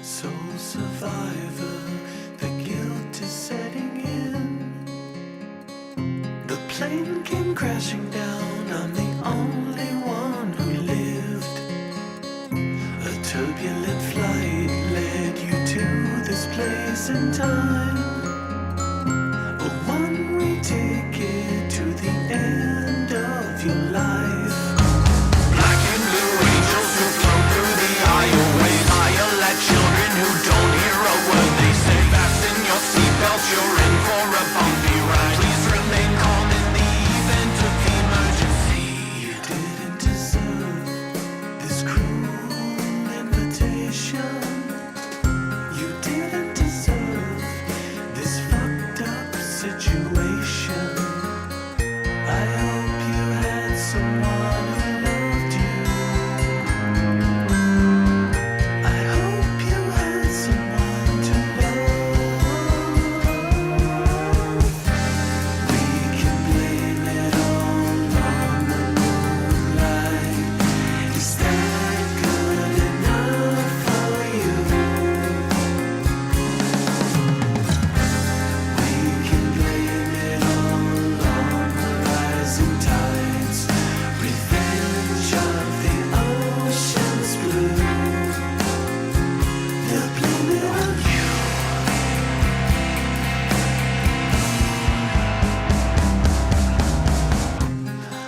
Soul survivor, the guilt is setting in. The plane came crashing down, I'm the only one who lived. A turbulent flight led you to this place in time. A one-way ticket to the end of your life. Black and blue angels who float through the aisleways. Let children who don't hear a word they say. Fasten your seatbelts, you're in for a bumpy ride. Please remain calm in the event of emergency. You didn't deserve this cruel invitation. You didn't deserve this fucked up situation. I hope you had someone who loved you. I hope you had someone to love. We can blame it all on the moonlight. Is that good enough for you? We can blame it all on the rising tides. Revenge of the ocean's blue. They'll blame it on you.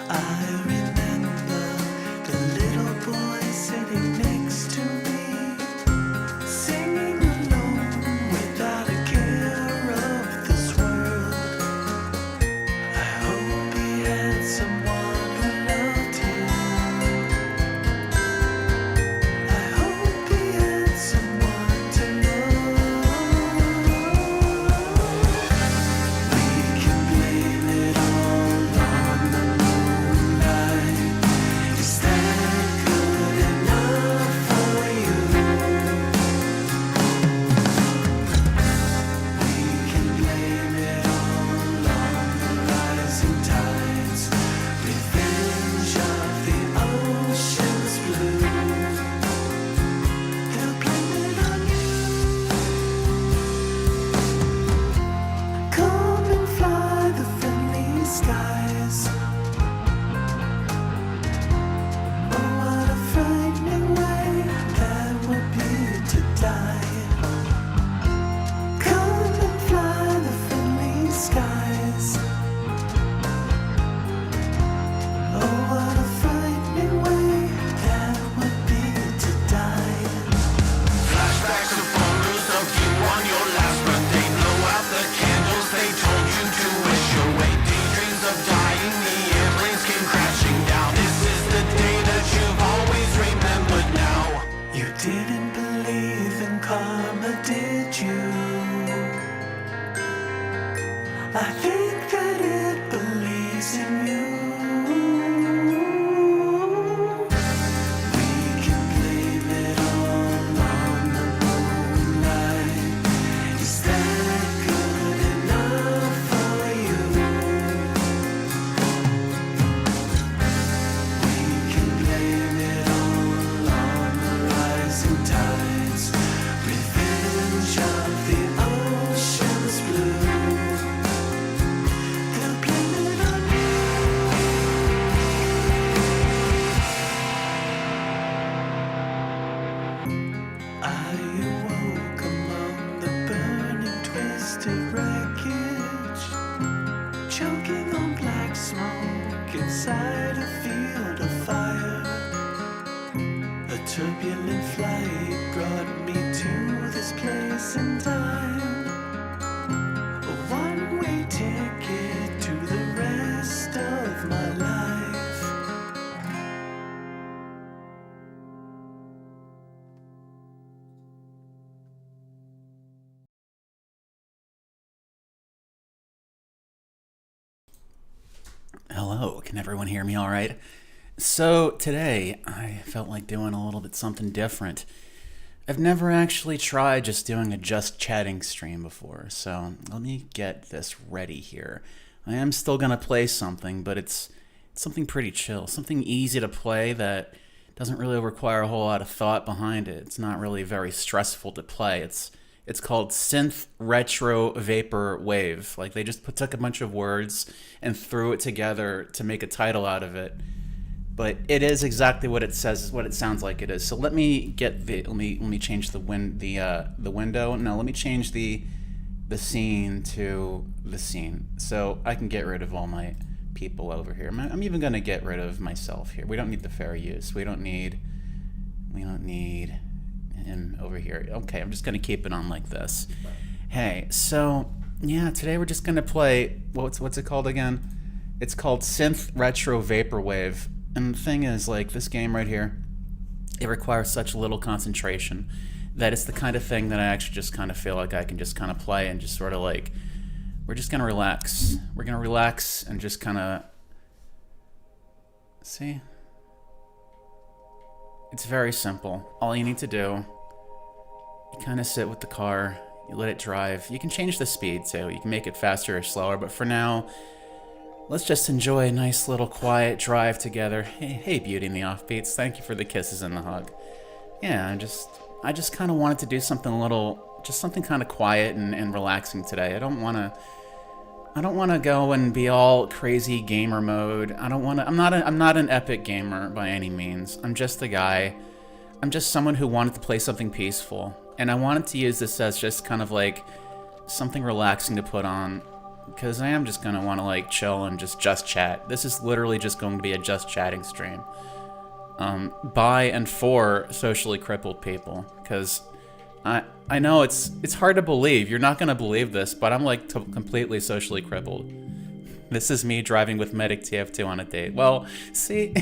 I remember the little boy sitting next to me, singing alone without a care of this world. I hope he had someone who loved him. I hope he had someone to love. We can blame it all on the moonlight. Is that good enough for you? We can blame it all on the rising tides. Revenge of the ocean's blue. They'll blame it on you. Come and fly the friendly skies. Oh, what a frightening way that would be to die. Come and fly the friendly skies. Oh, what a frightening way that would be to die. Flashbacks of photos of you on your last birthday. Blow out the candles, they told you to wish away. Daydreams of dying, the airplanes came crashing down. This is the day that you've always remembered now. You didn't believe in karma, did you? I think that it believes in you. We can blame it all on the moonlight. Is that good enough for you? We can blame it all on the rising tides. Revenge of the ocean's blue. They'll blame it on you. I awoke among the burning, twisted wreckage, choking on black smoke inside a field of fire. A turbulent flight brought me to this place in time. A one-way ticket to the rest of my life. Hello, can everyone hear me all right? So today I felt like doing a little bit something different. I've never actually tried just doing a just chatting stream before, so let me get this ready here. I am still gonna play something, but it's something pretty chill, something easy to play that doesn't really require a whole lot of thought behind it. It's not really very stressful to play. It's called Synth Retro Vapor Wave. Like they just took a bunch of words and threw it together to make a title out of it. But it is exactly what it says, what it sounds like it is. So let me change the window. No, let me change the scene to the scene, so I can get rid of all my people over here. I'm even gonna get rid of myself here. We don't need the fair use. We don't need him over here. Okay, I'm just gonna keep it on like this. Hey, so yeah, today we're just gonna play what's it called again? It's called Synth Retro Vapor Wave. And the thing is, like, this game right here, it requires such little concentration that it's the kind of thing that I actually just kind of feel like I can just kind of play and just sort of like, we're just gonna relax. We're gonna relax and just kind of, see? It's very simple. All you need to do, you kind of sit with the car, you let it drive. You can change the speed too. You can make it faster or slower, but for now, let's just enjoy a nice little quiet drive together. Hey, Beauty and the Offbeats, thank you for the kisses and the hug. Yeah, I just kind of wanted to do something a little, just something kind of quiet and relaxing today. I don't want to go and be all crazy gamer mode. I'm not an epic gamer by any means. I'm just a guy. I'm just someone who wanted to play something peaceful, and I wanted to use this as just kind of like something relaxing to put on. Because I am just going to want to like chill and just chat. This is literally just going to be a just chatting stream. By and for socially crippled people. Because I know it's hard to believe. You're not going to believe this, but I'm like completely socially crippled. This is me driving with Medic TF2 on a date. Well, see,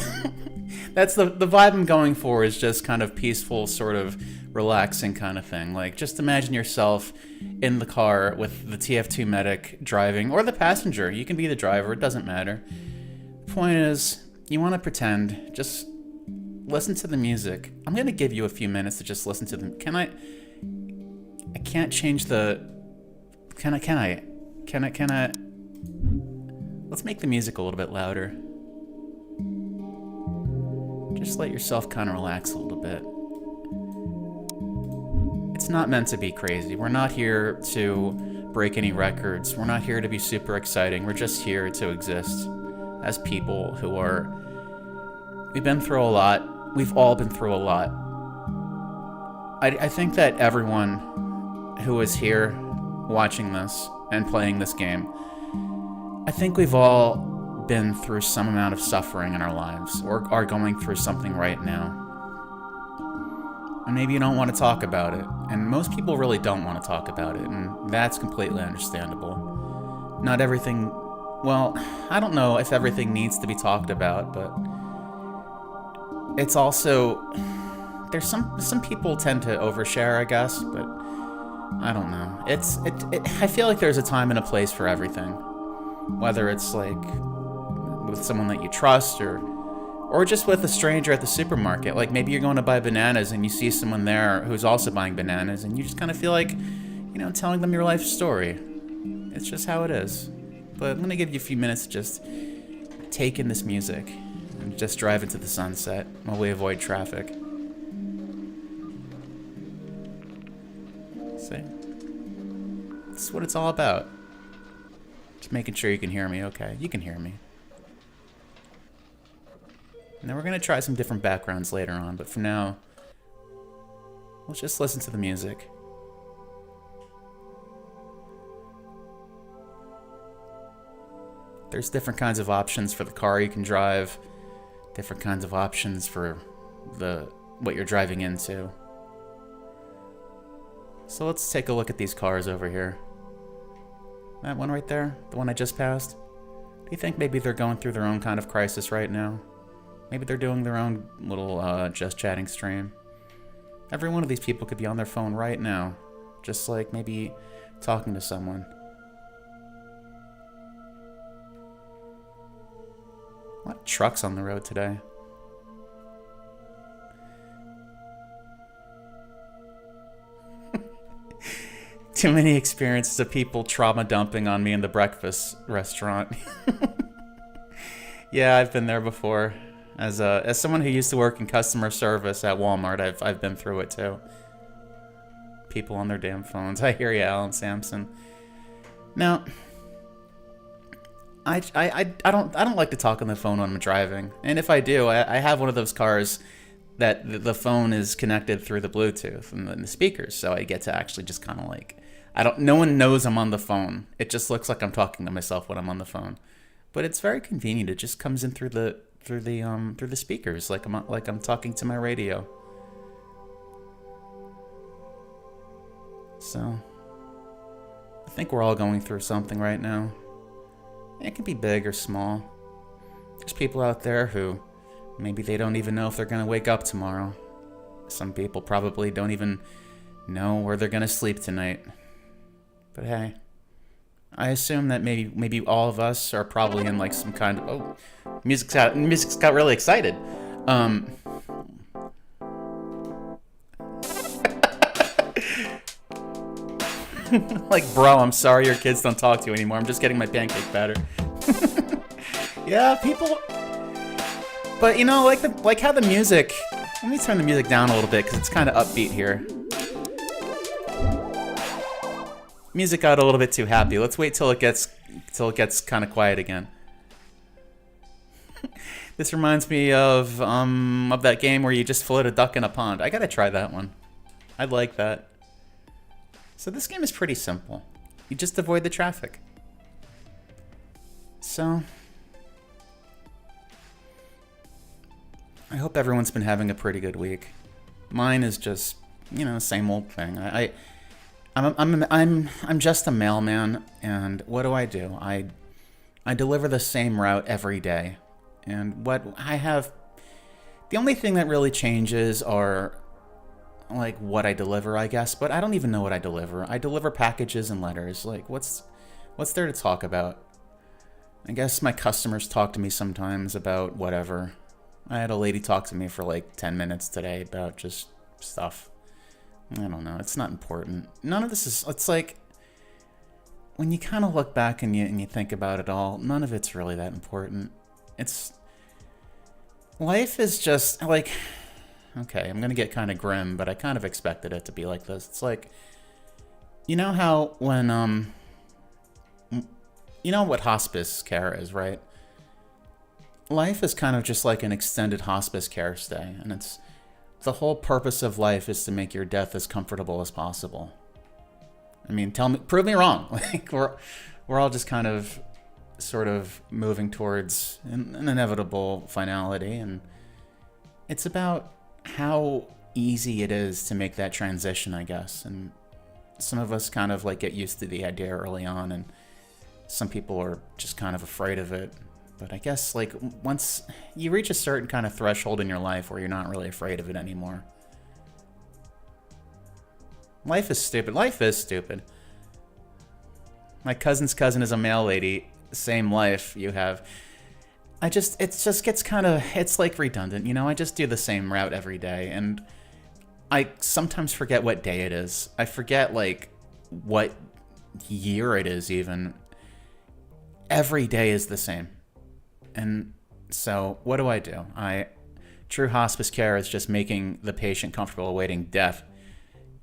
that's the vibe I'm going for, is just kind of peaceful, sort of relaxing kind of thing. Like, just imagine yourself in the car with the TF2 medic driving, or the passenger. You can be the driver, it doesn't matter. The point is, you want to pretend, just listen to the music. I'm going to give you a few minutes to just listen to them. I can't change the... Can I... Let's make the music a little bit louder. Just let yourself kind of relax a little bit. It's not meant to be crazy. We're not here to break any records. We're not here to be super exciting. We're just here to exist as people who are... We've been through a lot. We've all been through a lot. I think that everyone who is here watching this and playing this game, I think we've all been through some amount of suffering in our lives, or are going through something right now. And maybe you don't want to talk about it, and most people really don't want to talk about it, and that's completely understandable. Not everything, well, I don't know if everything needs to be talked about, but it's also, there's some people tend to overshare, I guess, but I don't know. I feel like there's a time and a place for everything. Whether it's like with someone that you trust, or just with a stranger at the supermarket. Like maybe you're going to buy bananas and you see someone there who's also buying bananas, and you just kind of feel like, telling them your life story. It's just how it is. But I'm going to give you a few minutes to just take in this music and just drive into the sunset while we avoid traffic. See? This is what it's all about. Just making sure you can hear me. Okay, you can hear me. And then we're going to try some different backgrounds later on, but for now, let's just listen to the music. There's different kinds of options for the car you can drive, different kinds of options for what you're driving into. So let's take a look at these cars over here. That one right there, the one I just passed. Do you think maybe they're going through their own kind of crisis right now? Maybe they're doing their own little just chatting stream. Every one of these people could be on their phone right now, just like maybe talking to someone. A lot of trucks on the road today. Too many experiences of people trauma dumping on me in the breakfast restaurant. Yeah, I've been there before. As someone who used to work in customer service at Walmart, I've been through it too. People on their damn phones. I hear you, Alan Sampson. Now, I don't like to talk on the phone when I'm driving, and if I do, I have one of those cars that the phone is connected through the Bluetooth and the speakers, so I get to actually just kind of like, no one knows I'm on the phone. It just looks like I'm talking to myself when I'm on the phone, but it's very convenient. It just comes in through the speakers, like I'm talking to my radio. So, I think we're all going through something right now. It can be big or small. There's people out there who maybe they don't even know if they're going to wake up tomorrow. Some people probably don't even know where they're going to sleep tonight. But hey, I assume that maybe all of us are probably in like some kind of... Oh, music's got really excited. Like, bro, I'm sorry your kids don't talk to you anymore. I'm just getting my pancake batter. Yeah, people... But, you know, like how the music... Let me turn the music down a little bit, because it's kind of upbeat here. Music got a little bit too happy. Let's wait till it gets kind of quiet again. This reminds me of that game where you just float a duck in a pond. I gotta try that one. I'd like that. So this game is pretty simple. You just avoid the traffic. So, I hope everyone's been having a pretty good week. Mine is just, you know, same old thing. I'm just a mailman, and what do? I deliver the same route every day. And what I have, the only thing that really changes are like what I deliver, I guess, but I don't even know what I deliver. I deliver packages and letters. Like, what's there to talk about? I guess my customers talk to me sometimes about whatever. I had a lady talk to me for like 10 minutes today about just stuff. I don't know. It's not important. None of this is... It's like... When you kind of look back and you think about it all, none of it's really that important. It's... Life is just, like... Okay, I'm gonna get kind of grim, but I kind of expected it to be like this. It's like... You know how when, You know what hospice care is, right? Life is kind of just like an extended hospice care stay, and it's... The whole purpose of life is to make your death as comfortable as possible. I mean, prove me wrong. Like, we're all just kind of, sort of moving towards an inevitable finality, and it's about how easy it is to make that transition, I guess. And some of us kind of like get used to the idea early on, and some people are just kind of afraid of it. But I guess, like, once you reach a certain kind of threshold in your life where you're not really afraid of it anymore. Life is stupid. Life is stupid. My cousin's cousin is a mail lady. Same life you have. It just gets kind of, it's like redundant, you know? I just do the same route every day, and I sometimes forget what day it is. I forget, like, what year it is, even. Every day is the same. And so, what do? True hospice care is just making the patient comfortable awaiting death.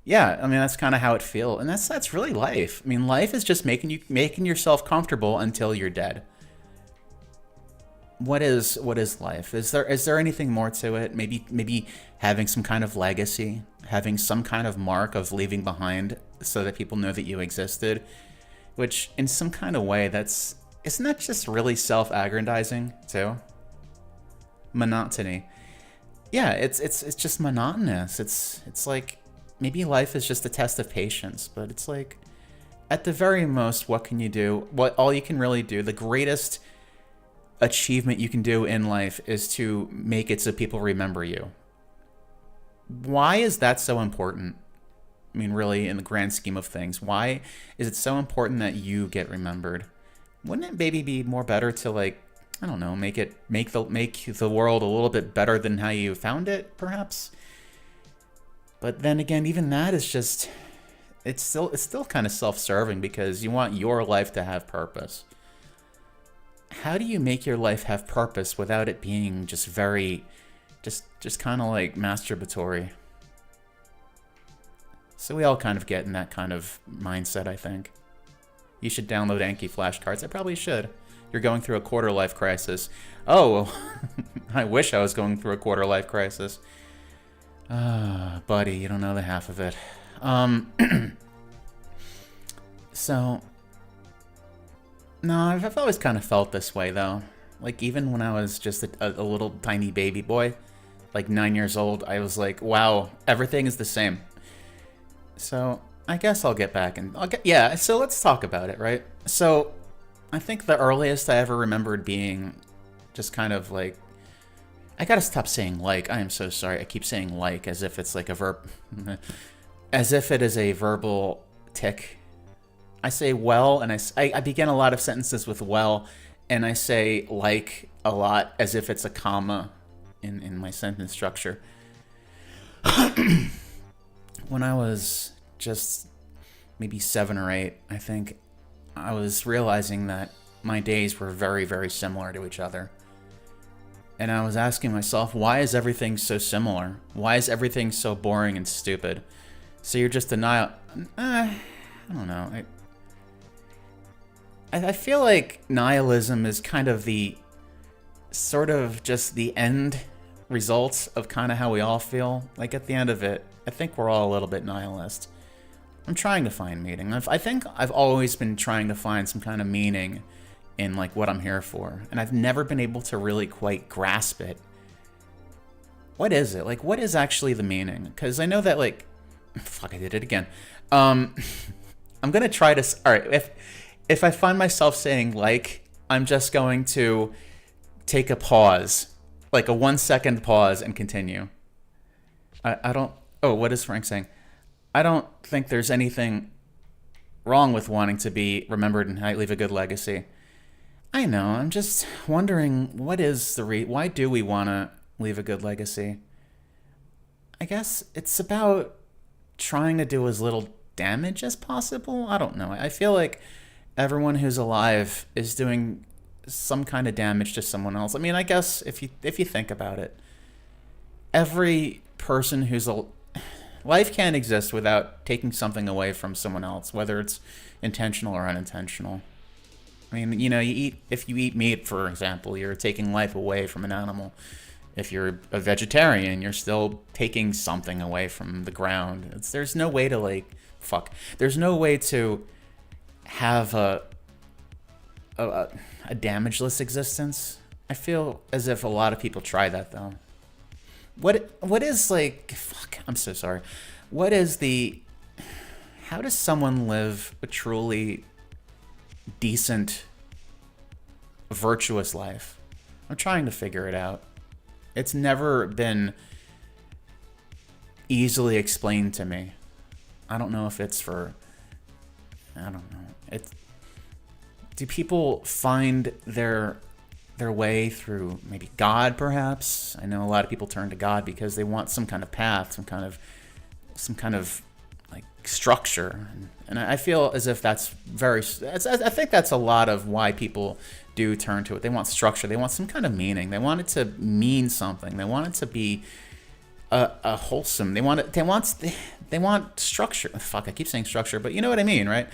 Yeah, I mean, that's kind of how it feels. And that's really life. I mean, life is just making yourself comfortable until you're dead. What is life? Is there anything more to it? Maybe having some kind of legacy, having some kind of mark of leaving behind so that people know that you existed, which in some kind of way isn't that just really self-aggrandizing, too? Monotony. Yeah, it's just monotonous. It's like, maybe life is just a test of patience, but it's like, at the very most, what can you do? All you can really do, the greatest achievement you can do in life is to make it so people remember you. Why is that so important? I mean, really, in the grand scheme of things, why is it so important that you get remembered? Wouldn't it maybe be more better to, like, I don't know, make the world a little bit better than how you found it, perhaps? But then again, even that is just, it's still kind of self-serving, because you want your life to have purpose. how do you make your life have purpose without it being just very, just kind of like masturbatory? So we all kind of get in that kind of mindset, I think. You should download Anki flashcards. I probably should. You're going through a quarter-life crisis. Oh, well, I wish I was going through a quarter-life crisis. Buddy, you don't know the half of it. So, no, I've always kind of felt this way, though. Like, even when I was just a little tiny baby boy, like 9 years old, I was like, wow, everything is the same. So, I guess I'll get back and yeah, so let's talk about it, right? So, I think the earliest I ever remembered being just kind of like, I gotta stop saying like, I am so sorry, I keep saying like as if it's like a verb, as if it is a verbal tick. I say well, and I begin a lot of sentences with well, and I say like a lot as if it's a comma in my sentence structure. When I was just maybe 7 or 8, I think, I was realizing that my days were very, very similar to each other. And I was asking myself, why is everything so similar? Why is everything so boring and stupid? So you're just I don't know. I feel like nihilism is kind of the sort of just the end results of kind of how we all feel. Like at the end of it, I think we're all a little bit nihilist. I'm trying to find meaning. I think I've always been trying to find some kind of meaning in like what I'm here for, and I've never been able to really quite grasp it. What is it? Like, what is actually the meaning? Because I know that, like, fuck, I did it again. I'm gonna try to. All right, if I find myself saying like, I'm just going to take a pause, like a 1 second pause, and continue. I don't. Oh, what is Frank saying? I don't think there's anything wrong with wanting to be remembered and leave a good legacy. I know, I'm just wondering, what is why do we want to leave a good legacy? I guess it's about trying to do as little damage as possible? I don't know. I feel like everyone who's alive is doing some kind of damage to someone else. I mean, I guess if you think about it, every person who's life can't exist without taking something away from someone else, whether it's intentional or unintentional. I mean, you know, if you eat meat, for example, you're taking life away from an animal. If you're a vegetarian, you're still taking something away from the ground. There's no way to there's no way to have a damageless existence. I feel as if a lot of people try that, though. What is I'm so sorry. How does someone live a truly decent, virtuous life? I'm trying to figure it out. It's never been easily explained to me. I don't know if it's I don't know. Do people find their way through maybe God, perhaps? I know a lot of people turn to God because they want some kind of path, some kind of like structure, and I feel as if I think that's a lot of why people do turn to it. They want structure. They want some kind of meaning. They want it to mean something. They want it to be a wholesome. They want structure. Fuck, I keep saying structure, but you know what I mean, right?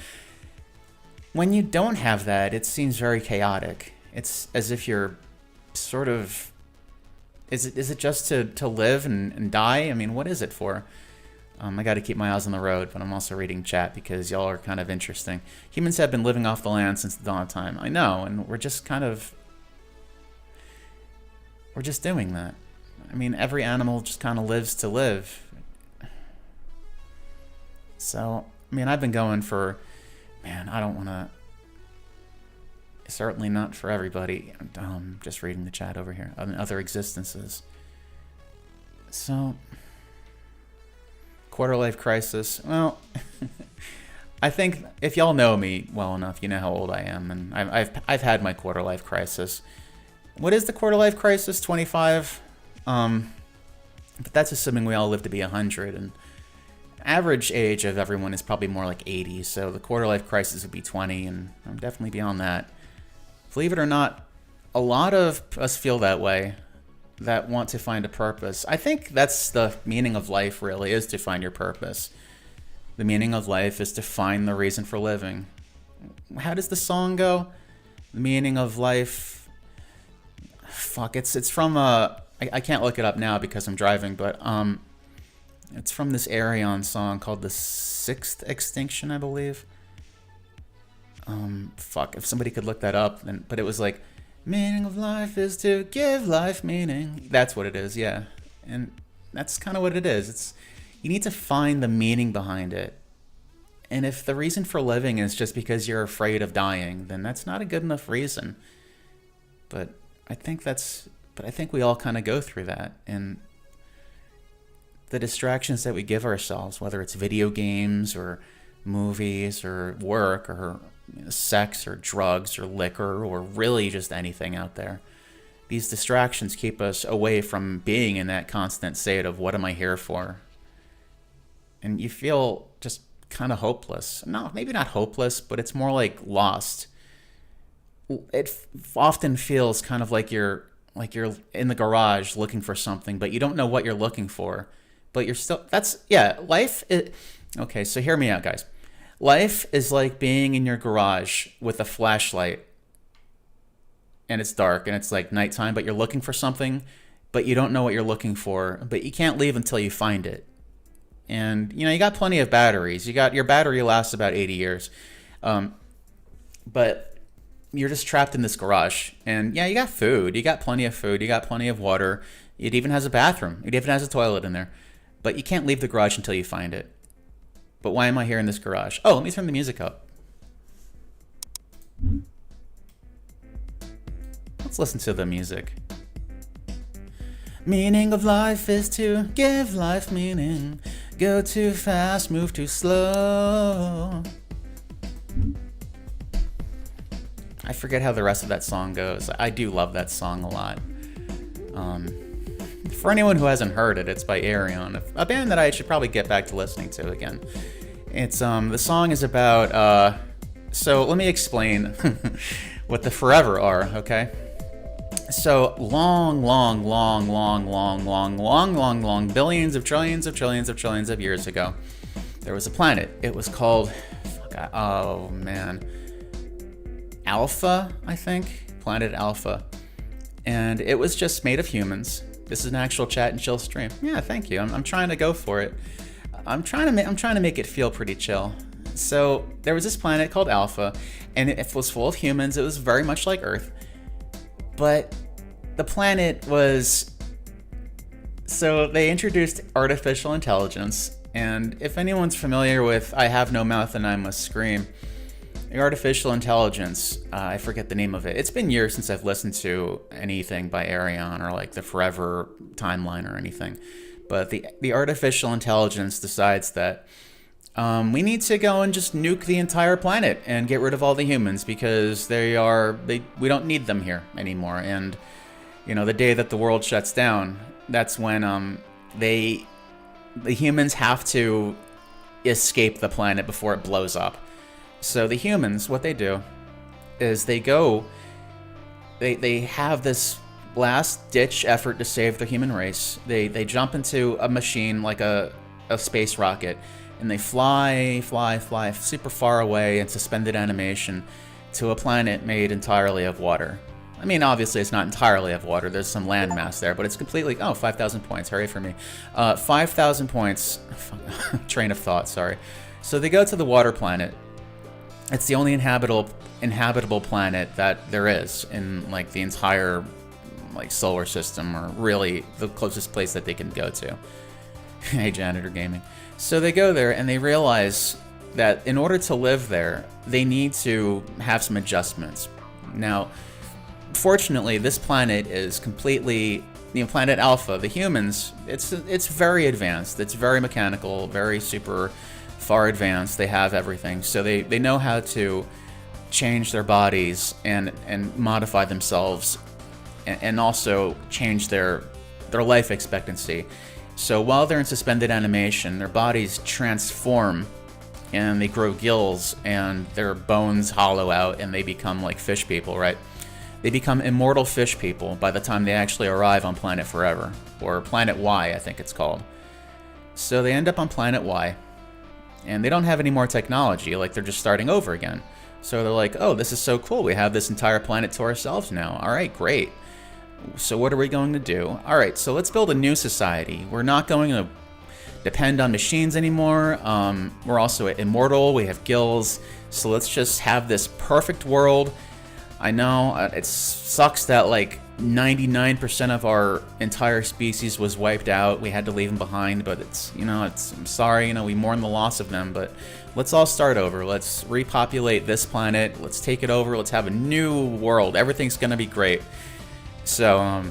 When you don't have that, it seems very chaotic. It's as if you're sort of... Is it just to live and die? I mean, what is it for? I got to keep my eyes on the road, but I'm also reading chat because y'all are kind of interesting. Humans have been living off the land since the dawn of time. I know, and we're just doing that. I mean, every animal just kind of lives to live. So, I mean, I've been going for... Man, I don't want to... Certainly not for everybody. I'm just reading the chat over here. Other existences. So... Quarter-life crisis. Well, I think if y'all know me well enough, you know how old I am, and I've had my quarter-life crisis. What is the quarter-life crisis? 25? But that's assuming we all live to be 100, and average age of everyone is probably more like 80, so the quarter-life crisis would be 20, and I'm definitely beyond that. Believe it or not, a lot of us feel that way, that want to find a purpose. I think that's the meaning of life, really, is to find your purpose. The meaning of life is to find the reason for living. How does the song go? The meaning of life. Fuck, it's from I can't look it up now because I'm driving, but it's from this Arion song called The Sixth Extinction, I believe. Fuck, if somebody could look that up, then, but it was like, meaning of life is to give life meaning. That's what it is, yeah. And that's kind of what it is. It's, you need to find the meaning behind it. And if the reason for living is just because you're afraid of dying, then that's not a good enough reason. But I think we all kind of go through that. And the distractions that we give ourselves, whether it's video games or movies or work or sex or drugs or liquor or really just anything out there, these distractions keep us away from being in that constant state of what am I here for? And you feel just kind of hopeless. No, maybe not hopeless, but it's more like lost. It often feels kind of like you're in the garage looking for something, but you don't know what you're looking for. But you're still, life is, okay, so hear me out, guys. Life is like being in your garage with a flashlight and it's dark and it's like nighttime, but you're looking for something, but you don't know what you're looking for, but you can't leave until you find it. And, you know, you got plenty of batteries. Your battery lasts about 80 years. But you're just trapped in this garage. And yeah, you got food. You got plenty of food. You got plenty of water. It even has a bathroom. It even has a toilet in there. But you can't leave the garage until you find it. But why am I here in this garage? Oh, let me turn the music up. Let's listen to the music. Meaning of life is to give life meaning. Go too fast, move too slow. I forget how the rest of that song goes. I do love that song a lot. For anyone who hasn't heard it, it's by Arion, a band that I should probably get back to listening to again. It's the song is about so let me explain what the Forever are, okay? So long, billions of trillions of years ago, there was a planet. It was called, Alpha, I think, Planet Alpha, and it was just made of humans. This is an actual chat and chill stream. Yeah, thank you. I'm trying to go for it. I'm trying to make it feel pretty chill. So there was this planet called Alpha, and it was full of humans. It was very much like Earth. But the planet was, so they introduced artificial intelligence, and if anyone's familiar with I Have No Mouth and I Must Scream, the artificial intelligence, I forget the name of it. It's been years since I've listened to anything by Arion or like the Forever timeline or anything. But the artificial intelligence decides that we need to go and just nuke the entire planet and get rid of all the humans because we don't need them here anymore. And you know, the day that the world shuts down, that's when the humans have to escape the planet before it blows up. So the humans, what they do is they have this last ditch effort to save the human race. They jump into a machine like a space rocket, and they fly super far away in suspended animation to a planet made entirely of water. I mean, obviously it's not entirely of water. There's some landmass there, but it's completely, 5,000 points. Hurry for me. 5,000 points. Train of thought, sorry. So they go to the water planet. It's the only inhabitable planet that there is in like the entire like solar system, or really the closest place that they can go to. Hey, Janitor Gaming. So they go there and they realize that in order to live there, they need to have some adjustments. Now, fortunately, this planet is completely, Planet Alpha, the humans, it's very advanced. It's very mechanical, very super far advanced. They have everything. So they know how to change their bodies and modify themselves and also change their life expectancy. So while they're in suspended animation, their bodies transform and they grow gills and their bones hollow out and they become like fish people, right? They become immortal fish people by the time they actually arrive on Planet Forever, or Planet Y, I think it's called. So they end up on Planet Y, and they don't have any more technology, like they're just starting over again. So they're like, oh, this is so cool, we have this entire planet to ourselves now. Alright, great. So what are we going to do? Alright, so let's build a new society. We're not going to depend on machines anymore. We're also immortal, we have gills, so let's just have this perfect world. I know it sucks that like 99% of our entire species was wiped out. We had to leave them behind, but I'm sorry, we mourn the loss of them, but let's all start over. Let's repopulate this planet. Let's take it over. Let's have a new world. Everything's gonna be great. So,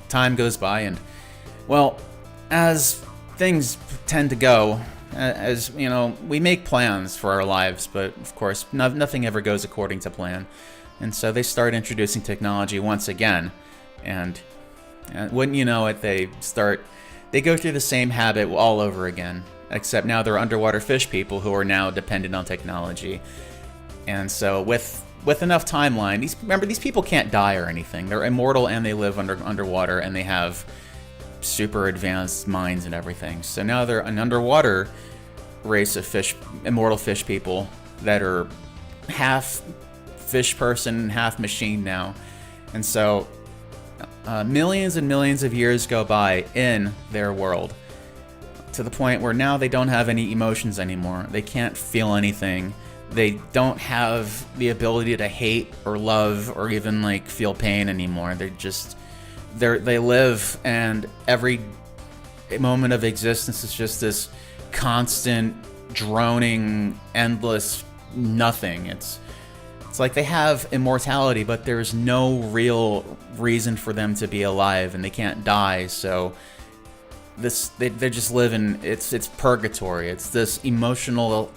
time goes by, and, well, as things tend to go, as we make plans for our lives, but of course nothing ever goes according to plan. And so they start introducing technology once again, and wouldn't you know it, they go through the same habit all over again, except now they're underwater fish people who are now dependent on technology. And so with enough timeline, these people can't die or anything. They're immortal and they live underwater, and they have super advanced minds and everything. So now they're an underwater race of immortal fish people that are half fish person, half machine now. And so millions and millions of years go by in their world, to the point where now they don't have any emotions anymore. They can't feel anything. They don't have the ability to hate or love or even like feel pain anymore. They live, and every moment of existence is just this constant, droning, endless nothing. It's like they have immortality, but there's no real reason for them to be alive, and they can't die. So they're just living. It's purgatory. It's this emotional,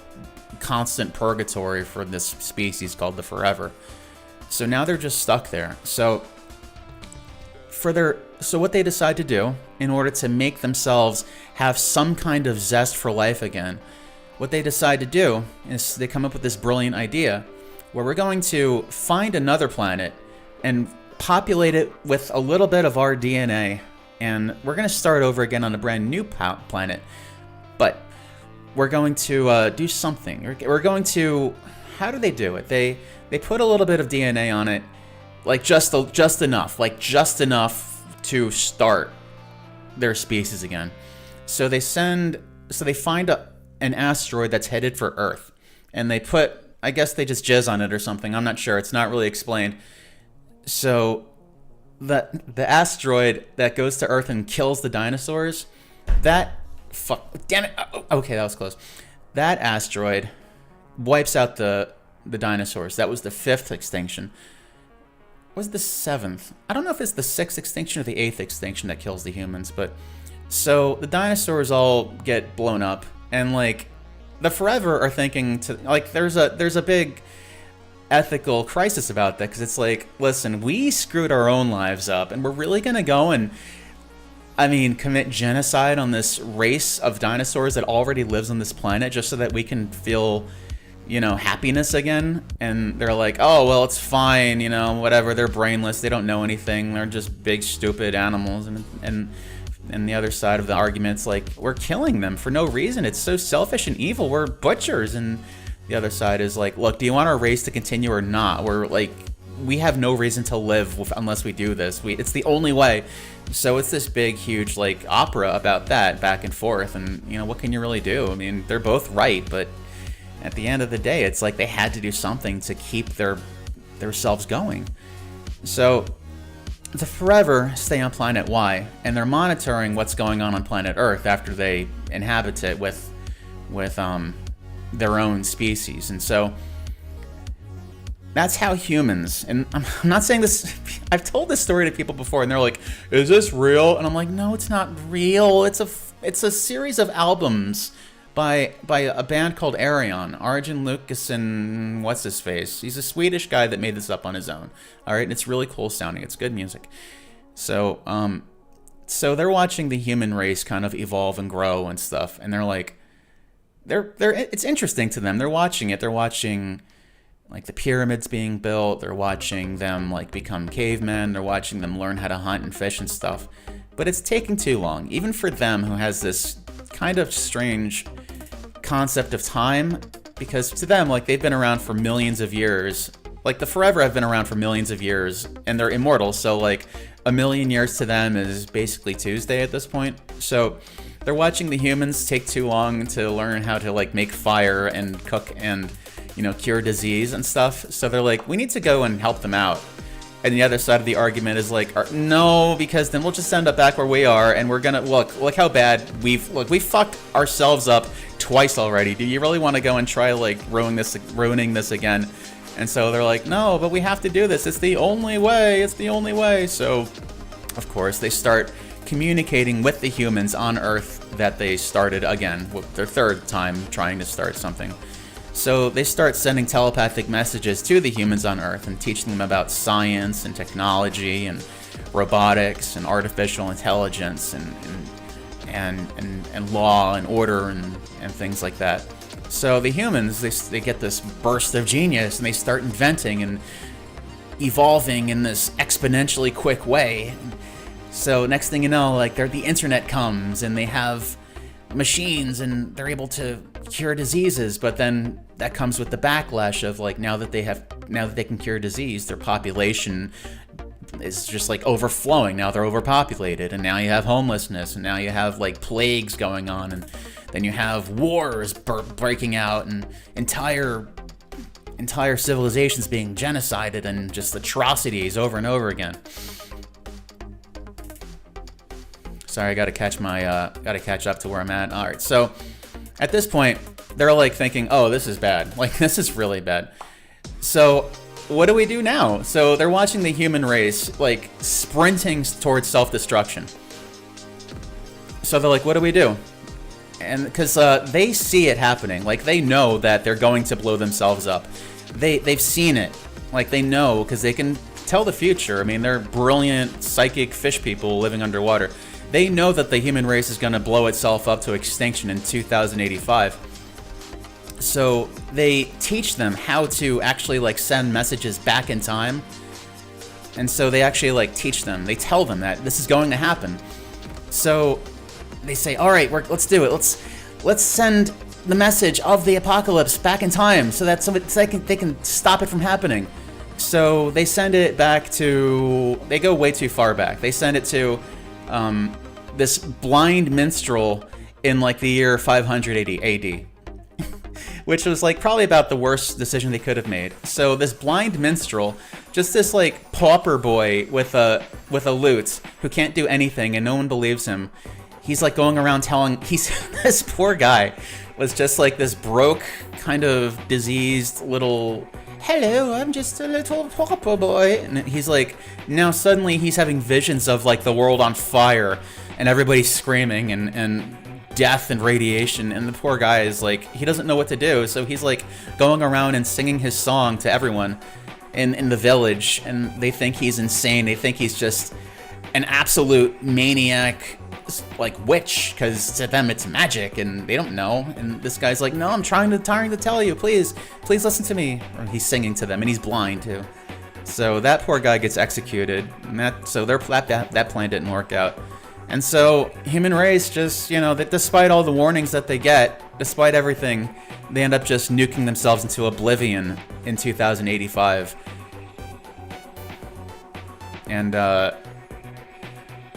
constant purgatory for this species called the Forever. So now they're just stuck there. So what they decide to do, in order to make themselves have some kind of zest for life again, what they decide to do is they come up with this brilliant idea where we're going to find another planet and populate it with a little bit of our DNA, and we're going to start over again on a brand new planet. But we're going to do something. We're going to... How do they do it? They put a little bit of DNA on it, like just enough to start their species again. So they find an asteroid that's headed for Earth, and I guess they just jizz on it or something. I'm not sure. It's not really explained. So the asteroid that goes to Earth and kills the dinosaurs, damn it. Okay, that was close. That asteroid wipes out the dinosaurs. That was the 5th extinction. Was the 7th? I don't know if it's the 6th extinction or the 8th extinction that kills the humans, but so the dinosaurs all get blown up, and like the Forever are thinking there's a big ethical crisis about that, because it's like, listen, we screwed our own lives up, and we're really gonna go and commit genocide on this race of dinosaurs that already lives on this planet just so that we can feel, happiness again? And they're like, oh, well, it's fine, whatever, they're brainless, they don't know anything, they're just big, stupid animals. And the other side of the argument's like, we're killing them for no reason, it's so selfish and evil, we're butchers. And the other side is like, look, do you want our race to continue or not? We have no reason to live unless we do this. It's the only way. So it's this big, huge, opera about that, back and forth. And, what can you really do? They're both right, but at the end of the day, it's like they had to do something to keep themselves going. So the Forever stay on Planet Y, and they're monitoring what's going on Planet Earth after they inhabit it with their own species. And so that's how humans, and I'm not saying this, I've told this story to people before, and they're like, is this real? And I'm like, no, it's not real. It's a series of albums by a band called Arion, Arjen Lucassen, what's his face? He's a Swedish guy that made this up on his own. All right, and it's really cool sounding. It's good music. So they're watching the human race kind of evolve and grow and stuff, and they're like, it's interesting to them. They're watching it. They're watching like the pyramids being built. They're watching them like become cavemen. They're watching them learn how to hunt and fish and stuff. But it's taking too long, even for them, who has this kind of strange concept of time, because to them, like, they've been around for millions of years. Like, the Forever have been around for millions of years, and they're immortal, so like a million years to them is basically Tuesday at this point. So they're watching the humans take too long to learn how to like make fire and cook and, you know, cure disease and stuff. So they're like, we need to go and help them out. And the other side of the argument is like, no, because then we'll just end up back where we are, and we're gonna look how bad we fucked ourselves up twice already. Do you really want to go and try like ruining this again? And so they're like, no, but we have to do this. It's the only way. It's the only way. So, of course, they start communicating with the humans on Earth that they started again, their third time trying to start something. So they start sending telepathic messages to the humans on Earth and teaching them about science and technology and robotics and artificial intelligence and law and order and things like that. So the humans, they get this burst of genius, and they start inventing and evolving in this exponentially quick way. So next thing you know, like, the internet comes, and they have machines, and they're able to cure diseases. But then that comes with the backlash of like, now that they can cure disease, their population is just like overflowing. Now they're overpopulated, and now you have homelessness, and now you have like plagues going on, and then you have wars breaking out, and entire civilizations being genocided, and just atrocities over and over again. Sorry, I gotta catch up to where I'm at. All right, so at this point, they're like thinking, oh, this is bad. Like, this is really bad. So what do we do now? So they're watching the human race like sprinting towards self-destruction. So they're like, what do we do? And because they see it happening, like, they know that they're going to blow themselves up. They've seen it, like, they know, because they can tell the future. I mean, they're brilliant psychic fish people living underwater. They know that the human race is going to blow itself up to extinction in 2085. So they teach them how to actually like send messages back in time. And so they actually like teach them. They tell them that this is going to happen. So they say, all right, let's do it. Let's send the message of the apocalypse back in time so that they can stop it from happening. So they send it back to, they go way too far back. They send it to this blind minstrel in like the year 580 AD, which was like probably about the worst decision they could have made. So this blind minstrel, just this like pauper boy with a lute who can't do anything and no one believes him. He's like going around this poor guy was just like this broke, kind of diseased little, hello, I'm just a little pauper boy. And he's like, now suddenly he's having visions of like the world on fire and everybody's screaming and death and radiation. And the poor guy is like, he doesn't know what to do. So he's like going around and singing his song to everyone in the village. And they think he's insane. They think he's just an absolute maniac, like witch, because to them it's magic and they don't know. And this guy's like, no, I'm trying to tell you, please listen to me. Or he's singing to them, and he's blind too. So that poor guy gets executed, and that plan didn't work out. And so human race just, you know, that despite all the warnings that they get, despite everything, they end up just nuking themselves into oblivion in 2085. And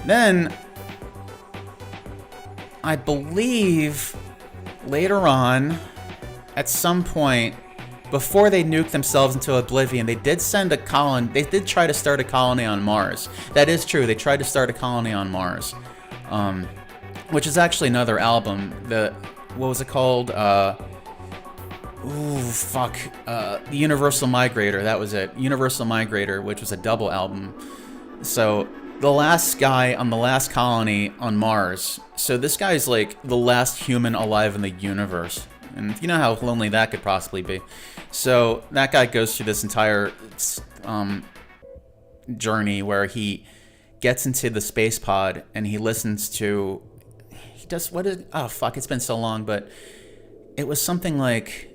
then I believe later on, at some point, before they nuked themselves into oblivion, they did send a colony. They did try to start a colony on Mars. That is true. They tried to start a colony on Mars, which is actually another album. What was it called? The Universal Migrator. That was it. Universal Migrator, which was a double album. So the last guy on the last colony on Mars. So this guy's like the last human alive in the universe. And you know how lonely that could possibly be. So that guy goes through this entire journey where he gets into the space pod and he listens to... it's been so long, but it was something like...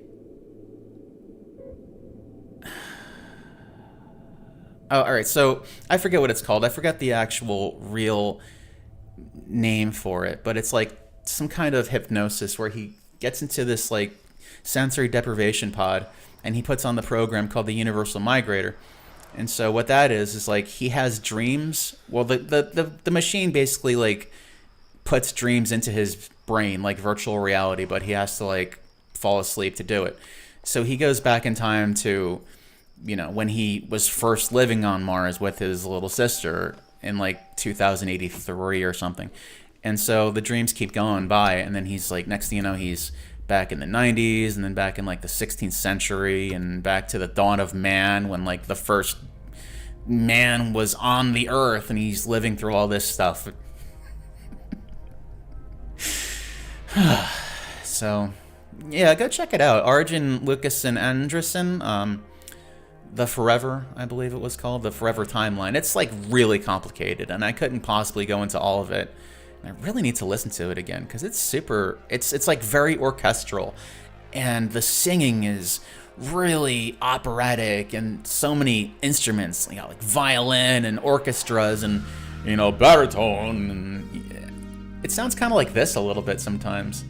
Oh, all right. So I forget what it's called. I forgot the actual real name for it, but it's like some kind of hypnosis where he gets into this like sensory deprivation pod, and he puts on the program called the Universal Migrator. And so what that is like he has dreams. Well, the machine basically like puts dreams into his brain like virtual reality, but he has to like fall asleep to do it. So he goes back in time to, when he was first living on Mars with his little sister in like 2083 or something. And so the dreams keep going by, and then he's like, next thing you know, he's back in the 90s, and then back in like the 16th century, and back to the dawn of man when like the first man was on the earth, and he's living through all this stuff. So, yeah, go check it out. Arjen Lucassen Andresen, The Forever, I believe it was called, The Forever Timeline. It's like really complicated, and I couldn't possibly go into all of it. I really need to listen to it again because it's super. It's like very orchestral, and the singing is really operatic, and so many instruments. You got like violin and orchestras, and baritone, and it sounds kind of like this a little bit sometimes.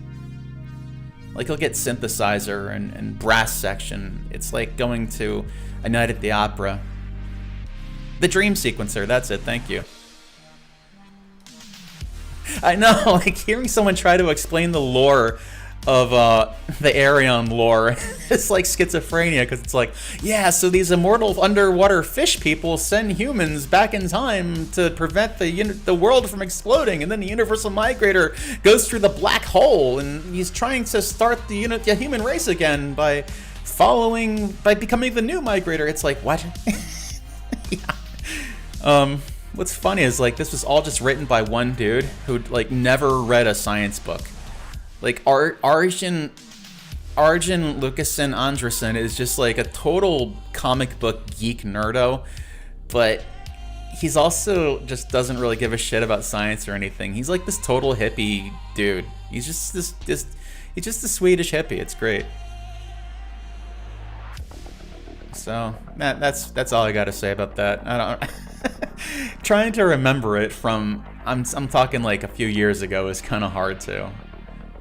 Like you'll get synthesizer and brass section. It's like going to a night at the opera. The Dream Sequencer. That's it. Thank you. I know, like hearing someone try to explain the lore of the Arion lore, it's like schizophrenia, because it's like, yeah, so these immortal underwater fish people send humans back in time to prevent the world from exploding, and then the Universal Migrator goes through the black hole, and he's trying to start the human race again by becoming the new Migrator. It's like, what? Yeah. What's funny is like this was all just written by one dude who like never read a science book. Like Arjen Lucassen Andresen is just like a total comic book geek nerdo, but he's also just doesn't really give a shit about science or anything. He's like this total hippie dude. He's just he's just a Swedish hippie. It's great. So that's all I got to say about that. I don't. Trying to remember it from I'm talking like a few years ago is kind of hard to.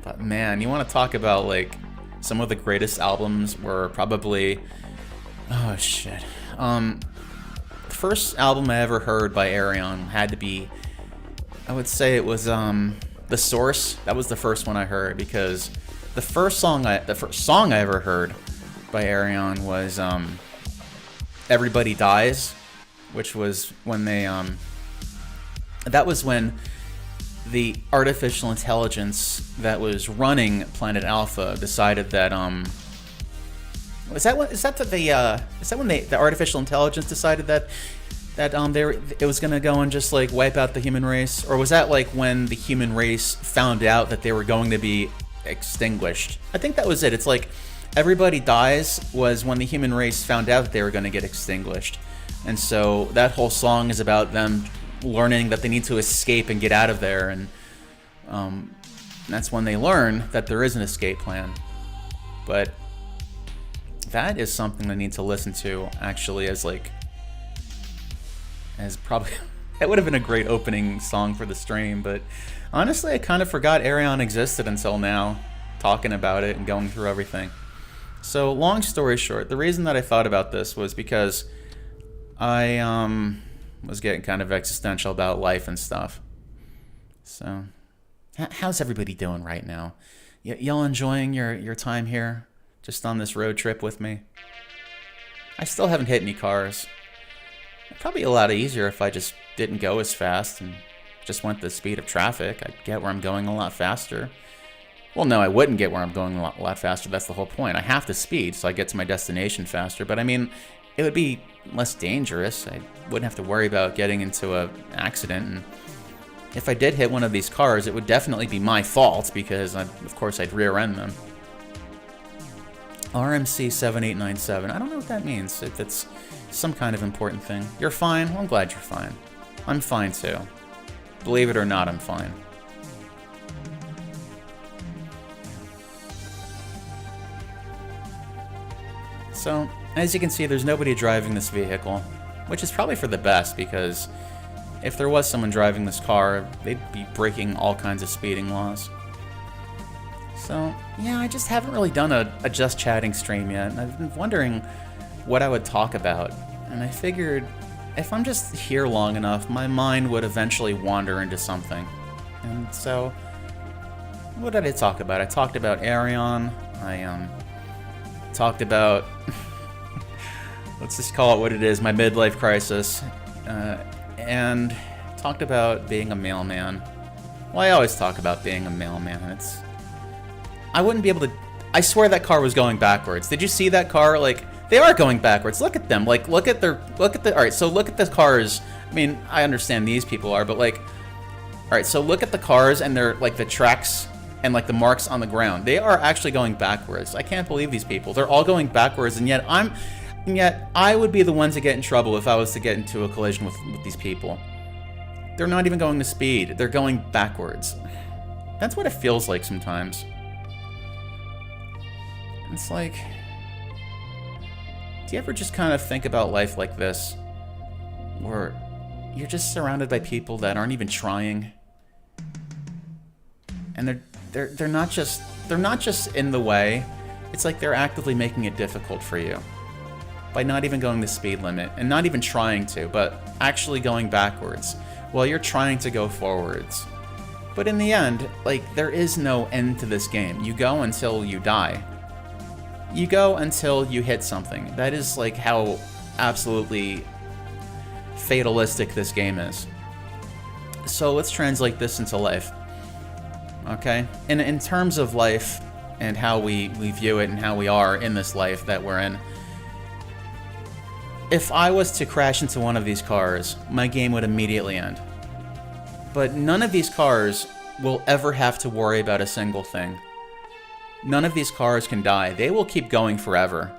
But man, you want to talk about like some of the greatest albums were probably oh shit. The first album I ever heard by Arion had to be, I would say it was The Source. That was the first one I heard, because the first song I ever heard by Arion was Everybody Dies, which was when they that was when the artificial intelligence that was running Planet Alpha decided that is that when the artificial intelligence decided that it was gonna go and just like wipe out the human race? Or was that like when the human race found out that they were going to be extinguished? I think that was it. It's like Everybody Dies was when the human race found out that they were going to get extinguished. And so that whole song is about them learning that they need to escape and get out of there, and that's when they learn that there is an escape plan. But that is something I need to listen to, actually, as probably that would have been a great opening song for the stream. But honestly, I kind of forgot Arion existed until now, talking about it and going through everything. So long story short, the reason that I thought about this was because I was getting kind of existential about life and stuff. So how's everybody doing right now? Y'all enjoying your time here, just on this road trip with me? I still haven't hit any cars. It'd probably be a lot easier if I just didn't go as fast and just went the speed of traffic. I'd get where I'm going a lot faster. Well, no, I wouldn't get where I'm going a lot faster. That's the whole point. I have to speed so I get to my destination faster. But I mean, it would be less dangerous. I wouldn't have to worry about getting into an accident. And if I did hit one of these cars, it would definitely be my fault because, of course, I'd rear end them. RMC 7897. I don't know what that means. If it's some kind of important thing. You're fine? Well, I'm glad you're fine. I'm fine too. Believe it or not, I'm fine. So, as you can see, there's nobody driving this vehicle. which is probably for the best, because if there was someone driving this car, they'd be breaking all kinds of speeding laws. So, yeah, I just haven't really done a Just Chatting stream yet, and I've been wondering what I would talk about. And I figured if I'm just here long enough, my mind would eventually wander into something. And so, what did I talk about? I talked about Arion. I talked about, let's just call it what it is, my midlife crisis. And talked about being a mailman. Well, I always talk about being a mailman. I wouldn't be able to. I swear that car was going backwards. Did you see that car? Like, they are going backwards. Look at them. Like, look at the. All right, so look at the cars. I mean, I understand these people are, but like, all right, so look at the cars and they're like the tracks and like the marks on the ground. They are actually going backwards. I can't believe these people. They're all going backwards, and yet I would be the one to get in trouble if I was to get into a collision with these people. They're not even going to speed. They're going backwards. That's what it feels like sometimes. It's like, do you ever just kind of think about life like this, where you're just surrounded by people that aren't even trying, and they're not just in the way. It's like they're actively making it difficult for you by not even going the speed limit and not even trying to, but actually going backwards while you're trying to go forwards. But in the end, like, there is no end to this game. You go until you die. You go until you hit something. That is like how absolutely fatalistic this game is. So let's translate this into life. Okay? In terms of life and how we view it and how we are in this life that we're in, if I was to crash into one of these cars, my game would immediately end. But none of these cars will ever have to worry about a single thing. None of these cars can die. They will keep going forever.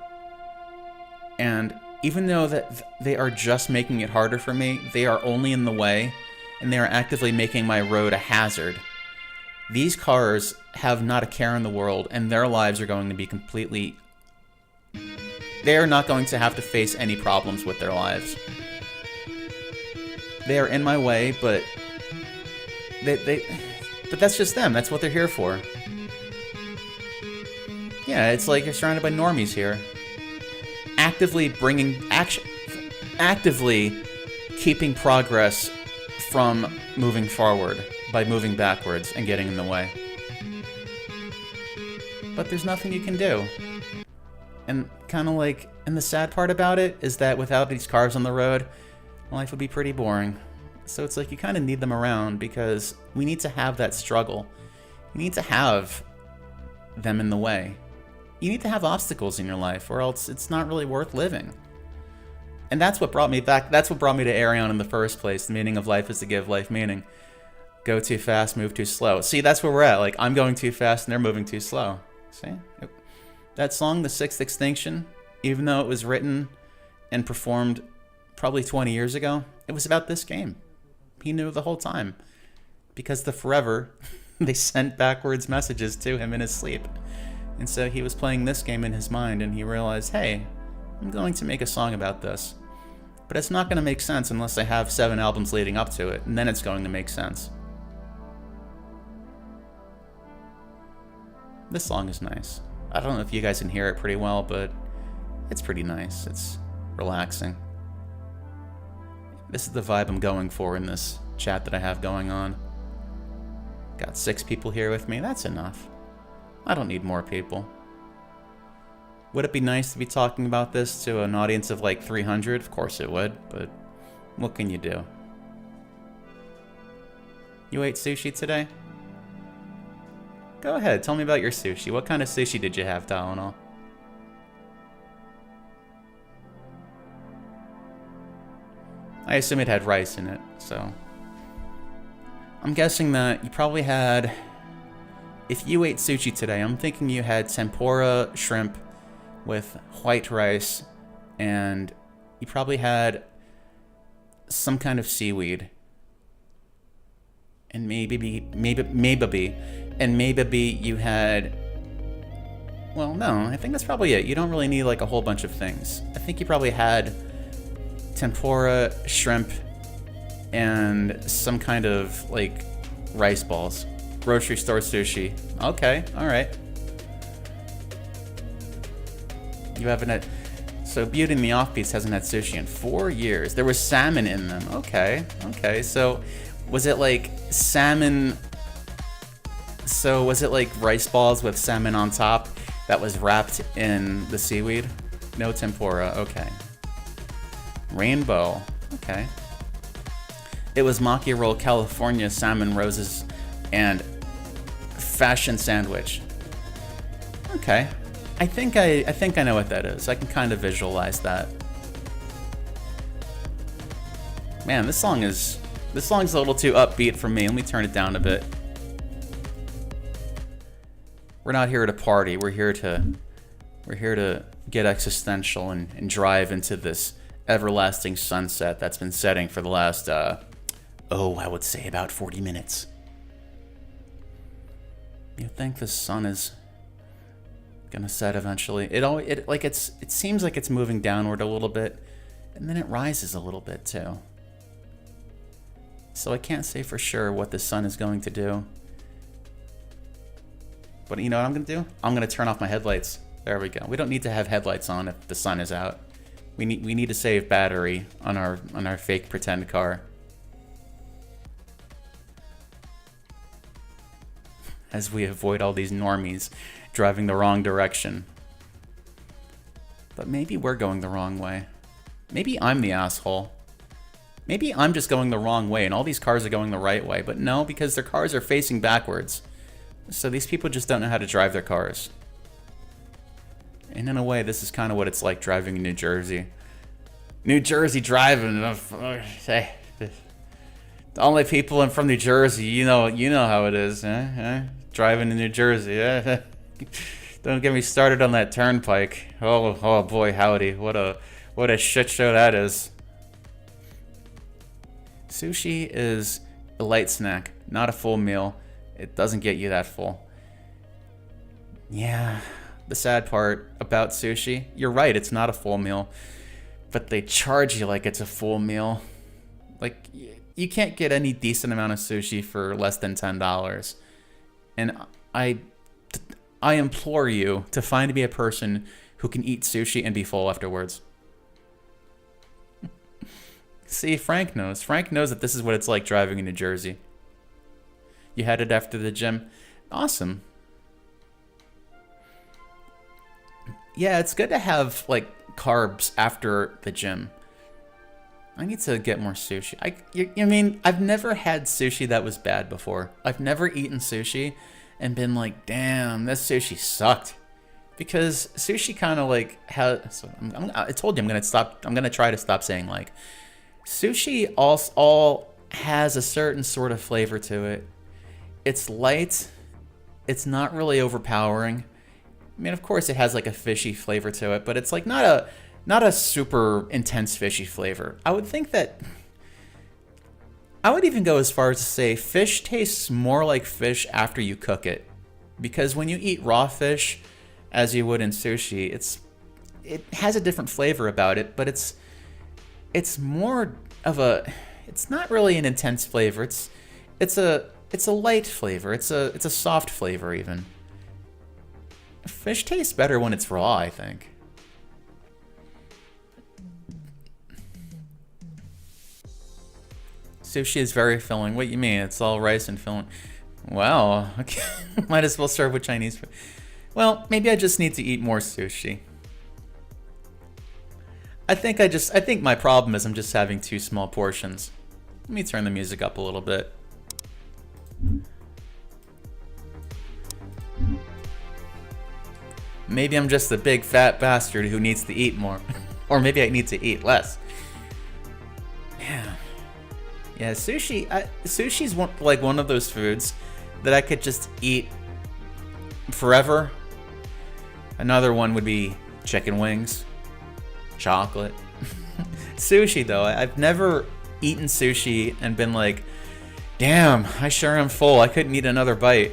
And even though that they are just making it harder for me, they are only in the way, and they are actively making my road a hazard. These cars have not a care in the world, and their lives are going to be completely... They are not going to have to face any problems with their lives. They are in my way, but but that's just them. That's what they're here for. Yeah, it's like you're surrounded by normies here. Actively keeping progress from moving forward by moving backwards and getting in the way. But there's nothing you can do. And kind of like, and the sad part about it is that without these cars on the road, life would be pretty boring. So it's like you kind of need them around because we need to have that struggle. You need to have them in the way. You need to have obstacles in your life, or else it's not really worth living. And that's what brought me back. That's what brought me to Arion in the first place. The meaning of life is to give life meaning. Go too fast, move too slow. See, that's where we're at. Like, I'm going too fast and they're moving too slow. See? That song, The Sixth Extinction, even though it was written and performed probably 20 years ago, it was about this game. He knew the whole time. Because the Forever, they sent backwards messages to him in his sleep. And so he was playing this game in his mind, and he realized, hey, I'm going to make a song about this. But it's not going to make sense unless I have 7 albums leading up to it, and then it's going to make sense. This song is nice. I don't know if you guys can hear it pretty well, but it's pretty nice. It's relaxing. This is the vibe I'm going for in this chat that I have going on. Got 6 people here with me. That's enough. I don't need more people. Would it be nice to be talking about this to an audience of like 300? Of course it would, but what can you do? You ate sushi today? Go ahead, tell me about your sushi. What kind of sushi did you have, Tylenol? I assume it had rice in it, so... I'm guessing that you probably had... If you ate sushi today, I'm thinking you had tempura shrimp with white rice, and you probably had some kind of seaweed. And maybe you had... Well, no, I think that's probably it. You don't really need like a whole bunch of things. I think you probably had tempura, shrimp, and some kind of like rice balls. Grocery store sushi. Okay, all right. You haven't had. So Beauty and the Offbeats hasn't had sushi in 4 years. There was salmon in them. Okay, okay. So was it like salmon? So was it like rice balls with salmon on top that was wrapped in the seaweed? No tempura. Okay. Rainbow. Okay. It was Maki Roll, California, salmon roses, and fashion sandwich. Okay. I think I know what that is. I can kind of visualize that. Man, this song's a little too upbeat for me. Let me turn it down a bit. We're not here to party. We're here to get existential and drive into this everlasting sunset that's been setting for the last I would say about 40 minutes. You think the sun is gonna set eventually? It seems like it's moving downward a little bit, and then it rises a little bit too. So I can't say for sure what the sun is going to do. But you know what I'm gonna do? I'm gonna turn off my headlights. There we go. We don't need to have headlights on if the sun is out. We need to save battery on our fake pretend car. As we avoid all these normies driving the wrong direction. But maybe we're going the wrong way. Maybe I'm the asshole. Maybe I'm just going the wrong way and all these cars are going the right way. But no, because their cars are facing backwards. So these people just don't know how to drive their cars. And in a way, this is kind of what it's like driving in New Jersey. New Jersey driving. The only people from New Jersey, you know how it is. Driving in New Jersey. Don't get me started on that turnpike. Oh boy, howdy. What a shit show that is. Sushi is a light snack, not a full meal. It doesn't get you that full. Yeah, the sad part about sushi, you're right, it's not a full meal, but they charge you like it's a full meal. Like, you can't get any decent amount of sushi for less than $10. And I implore you to find me a person who can eat sushi and be full afterwards. See, Frank knows. Frank knows that this is what it's like driving in New Jersey. You had it after the gym. Awesome. Yeah, it's good to have, like, carbs after the gym. I need to get more sushi. I mean, I've never had sushi that was bad before. I've never eaten sushi and been like, damn, this sushi sucked. Because sushi kind of like has... I told you I'm gonna try to stop saying like. Sushi all has a certain sort of flavor to it. It's light. It's not really overpowering. I mean, of course, it has like a fishy flavor to it, but it's like not a super intense fishy flavor. I would think that... I would even go as far as to say fish tastes more like fish after you cook it. Because when you eat raw fish, as you would in sushi, it has a different flavor about it, but it's more of a... It's not really an intense flavor. It's a light flavor. It's a soft flavor even. Fish tastes better when it's raw, I think. Sushi is very filling. What do you mean? It's all rice and filling. Wow. Okay. Might as well serve with Chinese food. Well, maybe I just need to eat more sushi. I think my problem is I'm just having too small portions. Let me turn the music up a little bit. Maybe I'm just a big fat bastard who needs to eat more. Or maybe I need to eat less. Man. Yeah, sushi's one of those foods that I could just eat forever. Another one would be chicken wings, chocolate. Sushi, though, I've never eaten sushi and been like, damn, I sure am full. I couldn't eat another bite.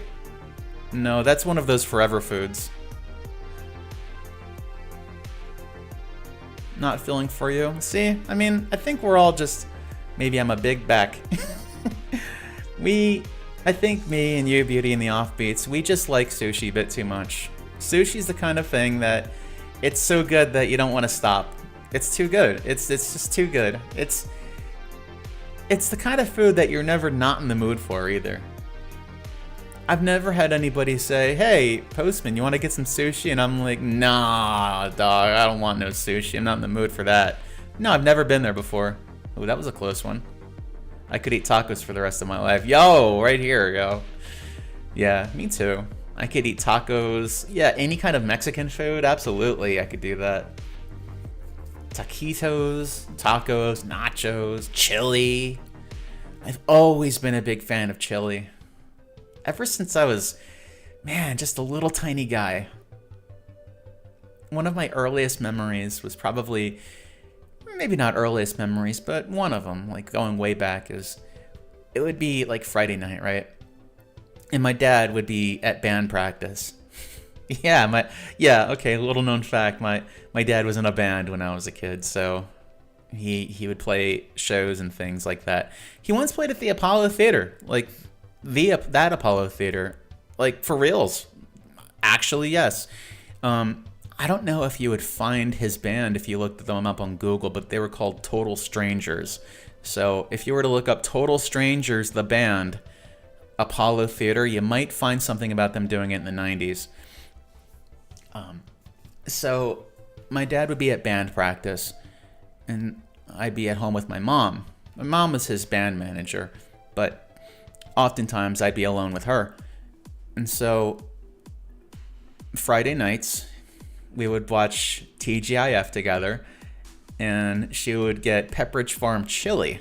No, that's one of those forever foods. not feeling for you. See, I mean, I think we're all just, maybe I'm a big back. I think me and you, Beauty and the Offbeats, we just like sushi a bit too much. Sushi's the kind of thing that it's so good that you don't want to stop. It's too good. It's just too good. It's the kind of food that you're never not in the mood for either. I've never had anybody say, hey, Postman, you want to get some sushi? And I'm like, nah, dog, I don't want no sushi. I'm not in the mood for that. No, I've never been there before. Oh, that was a close one. I could eat tacos for the rest of my life. Yo, right here, yo. Yeah, me too. I could eat tacos. Yeah, any kind of Mexican food, absolutely, I could do that. Taquitos, tacos, nachos, chili. I've always been a big fan of chili. Ever since I was, man, just a little tiny guy. One of my earliest memories was probably, maybe not earliest memories, but one of them, like going way back, is it would be like Friday night, right? And my dad would be at band practice. Okay, little known fact, my dad was in a band when I was a kid, so he would play shows and things like that. He once played at the Apollo Theater, like that Apollo Theater, like for reals. Actually, yes. I don't know if you would find his band if you looked them up on Google, but they were called Total Strangers. So if you were to look up Total Strangers, the band, Apollo Theater, you might find something about them doing it in the 90s. So my dad would be at band practice, and I'd be at home with my mom. My mom was his band manager, but oftentimes I'd be alone with her. And so Friday nights, we would watch TGIF together, and she would get Pepperidge Farm chili,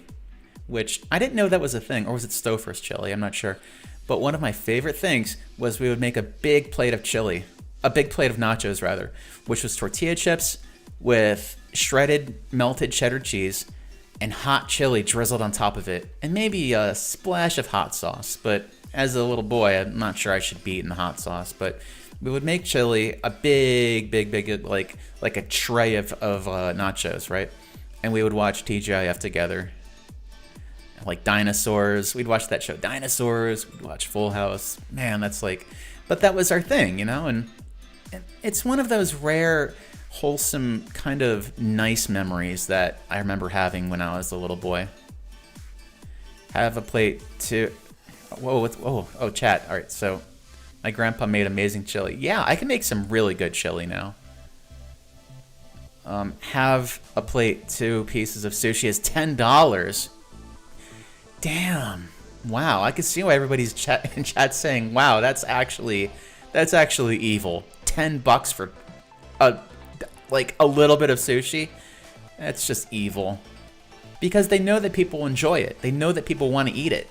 which I didn't know that was a thing, or was it Stouffer's chili? I'm not sure. But one of my favorite things was we would make a big plate of chili, a big plate of nachos rather, which was tortilla chips with shredded melted cheddar cheese and hot chili drizzled on top of it, and maybe a splash of hot sauce. But as a little boy, I'm not sure I should be eating the hot sauce, but we would make chili, a big, like a tray of nachos, right? And we would watch TGIF together. Like Dinosaurs, we'd watch that show, Dinosaurs, we'd watch Full House. Man, that's like, but that was our thing, you know? And it's one of those rare, wholesome, kind of nice memories that I remember having when I was a little boy. Have a plate to, chat. All right, so my grandpa made amazing chili. Yeah, I can make some really good chili now. Have a plate, 2 pieces of sushi is $10. Damn. Wow, I can see why everybody's in chat saying, wow, that's actually evil. $10 for a little bit of sushi? That's just evil. Because they know that people enjoy it. They know that people want to eat it.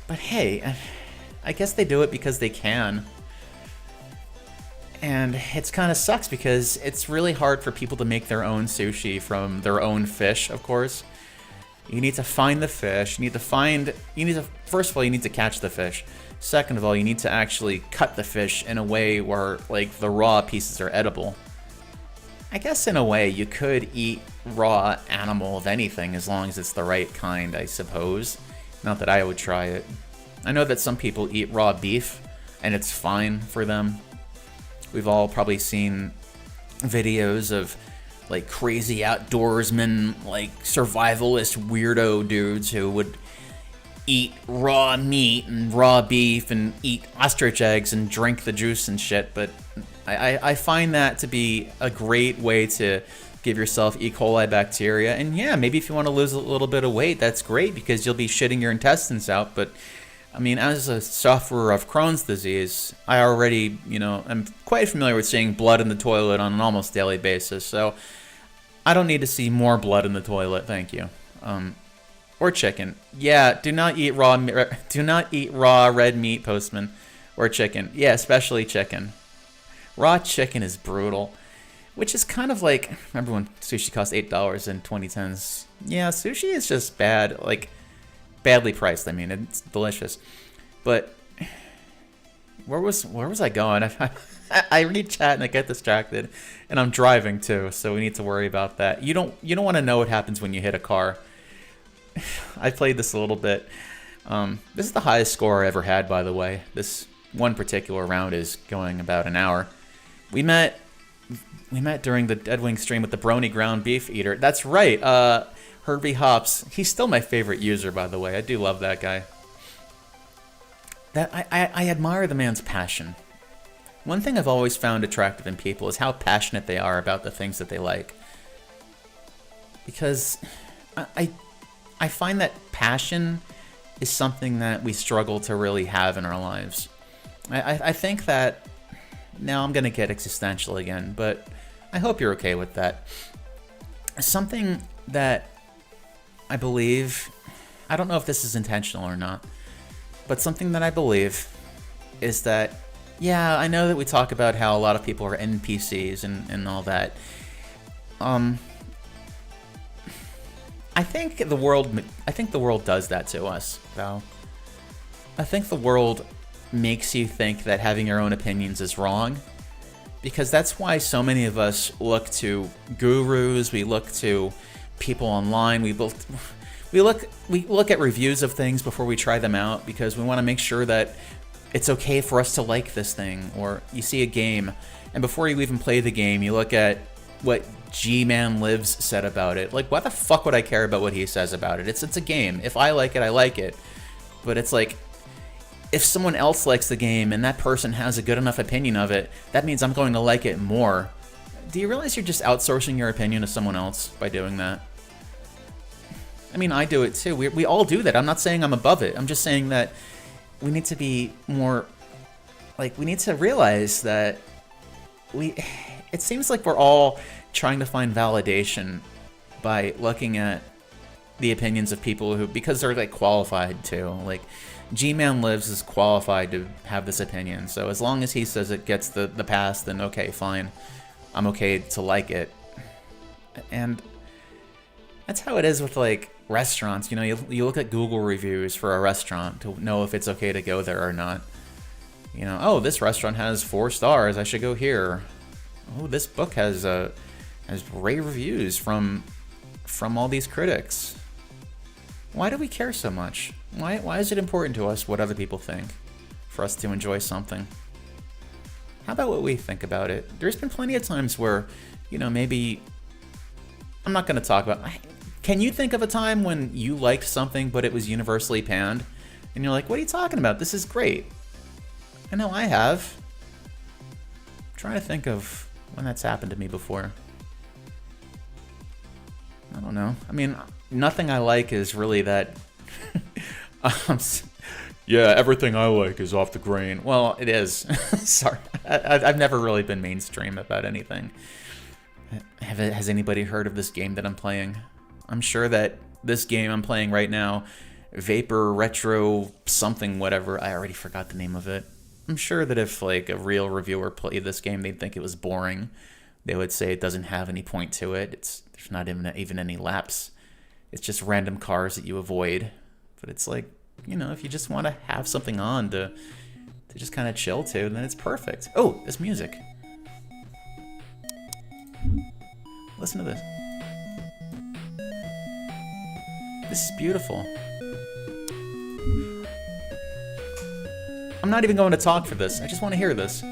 But hey, I guess they do it because they can. And it's kind of sucks because it's really hard for people to make their own sushi from their own fish, of course. You need to find the fish. First of all, you need to catch the fish. Second of all, you need to actually cut the fish in a way where, like, the raw pieces are edible. I guess in a way you could eat raw animal of anything as long as it's the right kind, I suppose. Not that I would try it. I know that some people eat raw beef, and it's fine for them. We've all probably seen videos of, like, crazy outdoorsmen, like, survivalist weirdo dudes who would eat raw meat and raw beef and eat ostrich eggs and drink the juice and shit, but I find that to be a great way to give yourself E. coli bacteria. And yeah, maybe if you want to lose a little bit of weight, that's great because you'll be shitting your intestines out. But I mean, as a sufferer of Crohn's disease, I already, I'm quite familiar with seeing blood in the toilet on an almost daily basis. So I don't need to see more blood in the toilet, thank you. Or chicken. Yeah, do not eat raw red meat, Postman, or chicken. Yeah, especially chicken. Raw chicken is brutal, which is kind of like, remember when sushi cost $8 in 2010s? Yeah, sushi is just bad, like badly priced. I mean, it's delicious, but where was I going? I read chat and I get distracted, and I'm driving too, so we need to worry about that. You don't want to know what happens when you hit a car. I played this a little bit. This is the highest score I ever had, by the way. This one particular round is going about an hour. We met during the Deadwing stream with the Brony Ground Beef Eater. That's right. Herbie Hops. He's still my favorite user, by the way. I do love that guy. I admire the man's passion. One thing I've always found attractive in people is how passionate they are about the things that they like. Because I find that passion is something that we struggle to really have in our lives. I think that, now I'm going to get existential again, but I hope you're okay with that. Something that I believe, I don't know if this is intentional or not, but something that I believe is that, yeah, I know that we talk about how a lot of people are NPCs and all that. I think the world does that to us, though. I think the world makes you think that having your own opinions is wrong, because that's why so many of us look to gurus, we look to people online, we look at reviews of things before we try them out, because we want to make sure that it's okay for us to like this thing. Or you see a game, and before you even play the game, you look at what G-Man Lives said about it. Like, why the fuck would I care about what he says about it? It's a game. If I like it, I like it. But it's like, if someone else likes the game and that person has a good enough opinion of it, that means I'm going to like it more. Do you realize you're just outsourcing your opinion to someone else by doing that? I mean, I do it too. We all do that. I'm not saying I'm above it. I'm just saying that we need to be more, like, we need to realize that it seems like we're all trying to find validation by looking at the opinions of people who, because they're like qualified to, like, G-Man Lives is qualified to have this opinion, so as long as he says it gets the pass, then okay, fine. I'm okay to like it. And that's how it is with, like, restaurants. You know, you look at Google reviews for a restaurant to know if it's okay to go there or not. You know, oh, this restaurant has 4 stars, I should go here. Oh, this book has rave reviews from all these critics. Why do we care so much? Why is it important to us what other people think for us to enjoy something? How about what we think about it? There's been plenty of times where, you know, maybe, I'm not going to talk about, can you think of a time when you liked something but it was universally panned? And you're like, what are you talking about? This is great. I know I have. I'm trying to think of when that's happened to me before. I don't know. I mean, nothing I like is really that... yeah, everything I like is off the grain. Well, it is. Sorry. I've never really been mainstream about anything. Has anybody heard of this game that I'm playing? I'm sure that this game I'm playing right now, Vapor Retro something whatever, I already forgot the name of it. I'm sure that if, like, a real reviewer played this game, they'd think it was boring. They would say it doesn't have any point to it. There's not even any laps. It's just random cars that you avoid. But it's like, you know, if you just want to have something on to just kind of chill to, then it's perfect. Oh, this music. Listen to this. This is beautiful. I'm not even going to talk for this. I just want to hear this.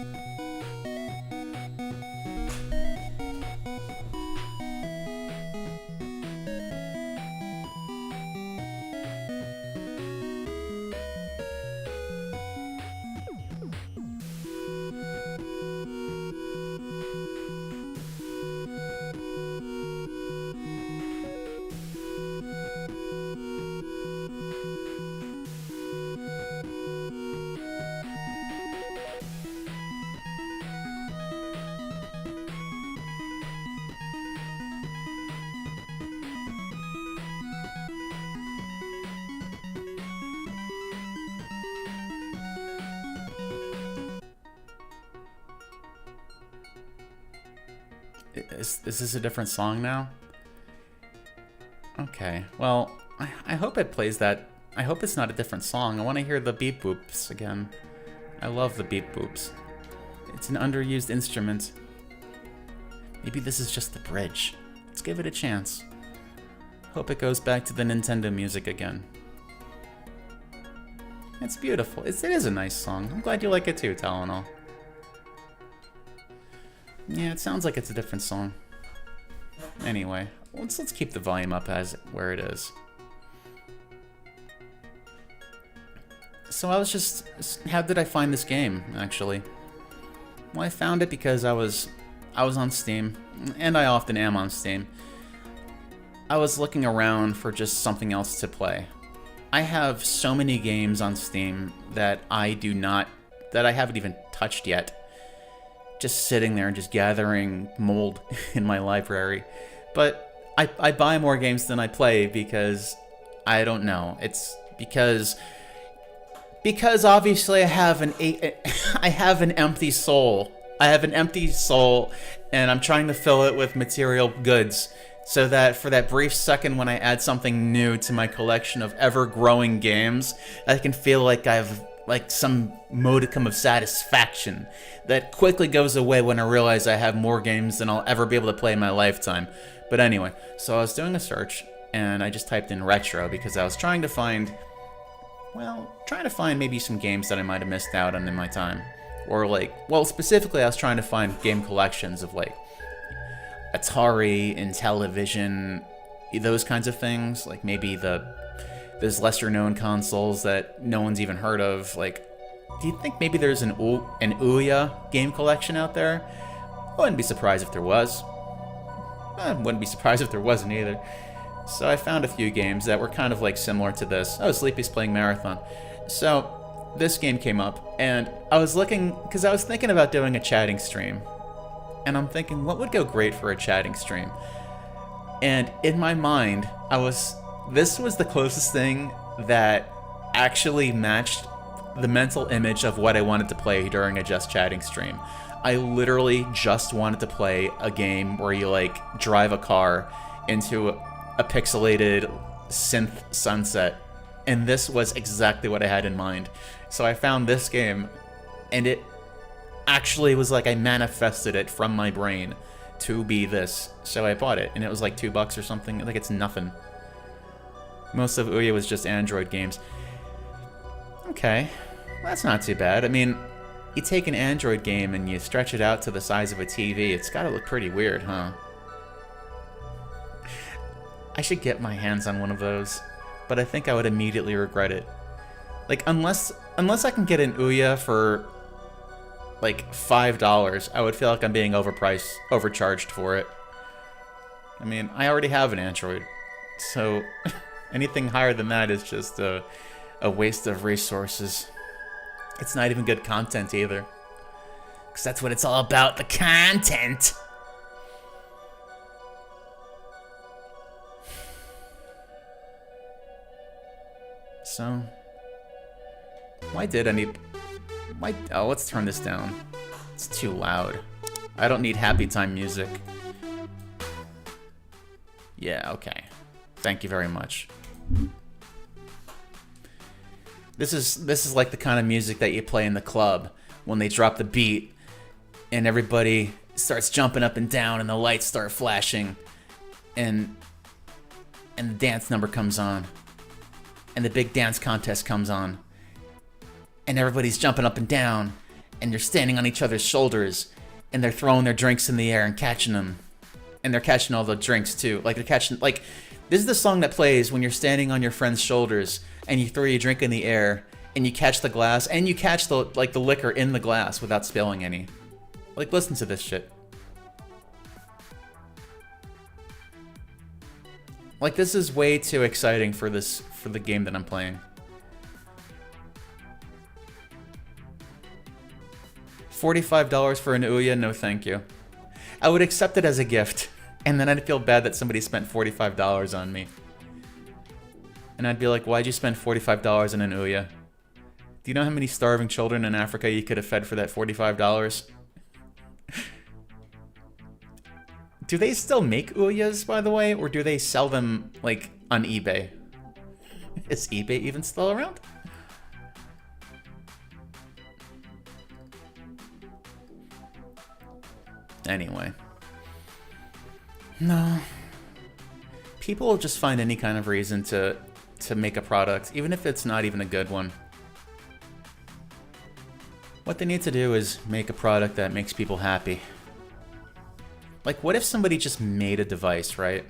Is this a different song now? Okay, well, I hope it plays that. I hope it's not a different song. I want to hear the beep boops again. I love the beep boops. It's an underused instrument. Maybe this is just the bridge. Let's give it a chance. Hope it goes back to the Nintendo music again. It's beautiful. It is a nice song. I'm glad you like it too, Tylenol. Yeah, it sounds like it's a different song. Anyway, let's keep the volume up as where it is. So how did I find this game, actually? Well, I found it because I was on Steam, and I often am on Steam. I was looking around for just something else to play. I have so many games on Steam that I haven't even touched yet. Just sitting there and just gathering mold in my library. But I buy more games than I play because I don't know. It's because obviously I have an empty soul. I have an empty soul, and I'm trying to fill it with material goods, so that for that brief second when I add something new to my collection of ever-growing games, I can feel like I have some modicum of satisfaction that quickly goes away when I realize I have more games than I'll ever be able to play in my lifetime. But anyway, so I was doing a search, and I just typed in retro because I was trying to find maybe some games that I might have missed out on in my time. Or specifically I was trying to find game collections of Atari, Intellivision, those kinds of things. Like maybe those lesser known consoles that no one's even heard of. Do you think maybe there's an Ouya game collection out there? I wouldn't be surprised if there was. I wouldn't be surprised if there wasn't either. So I found a few games that were kind of similar to this. Oh, Sleepy's playing Marathon. So this game came up, and I was looking, because I was thinking about doing a chatting stream. And I'm thinking, what would go great for a chatting stream? And in my mind, this was the closest thing that actually matched the mental image of what I wanted to play during a just chatting stream. I literally just wanted to play a game where you drive a car into a pixelated synth sunset, and this was exactly what I had in mind. So I found this game, and it actually was I manifested it from my brain to be this. So I bought it, and it was $2 or something. It's nothing. Most of Ouya was just Android games. Okay, that's not too bad. I mean, you take an Android game and you stretch it out to the size of a TV, it's gotta look pretty weird, huh? I should get my hands on one of those, but I think I would immediately regret it. Unless I can get an Ouya for $5, I would feel like I'm being overcharged for it. I mean, I already have an Android, so anything higher than that is just a waste of resources. It's not even good content either, because that's what it's all about, the content. So, oh, let's turn this down. It's too loud. I don't need happy time music. Yeah, okay. Thank you very much. This is like the kind of music that you play in the club when they drop the beat and everybody starts jumping up and down and the lights start flashing and the dance number comes on and the big dance contest comes on and everybody's jumping up and down and they're standing on each other's shoulders and they're throwing their drinks in the air and catching them, and they're catching all the drinks too. This is the song that plays when you're standing on your friend's shoulders and you throw your drink in the air and you catch the glass and you catch the liquor in the glass without spilling any. Listen to this shit. This is way too exciting for the game that I'm playing. $45 for an Ouya? No thank you. I would accept it as a gift, and then I'd feel bad that somebody spent $45 on me. And I'd be like, why'd you spend $45 on an Ouya? Do you know how many starving children in Africa you could have fed for that $45? Do they still make Ouyas, by the way, or do they sell them, on eBay? Is eBay even still around? Anyway. No. People will just find any kind of reason to make a product, even if it's not even a good one. What they need to do is make a product that makes people happy. Like, what if somebody just made a device, right?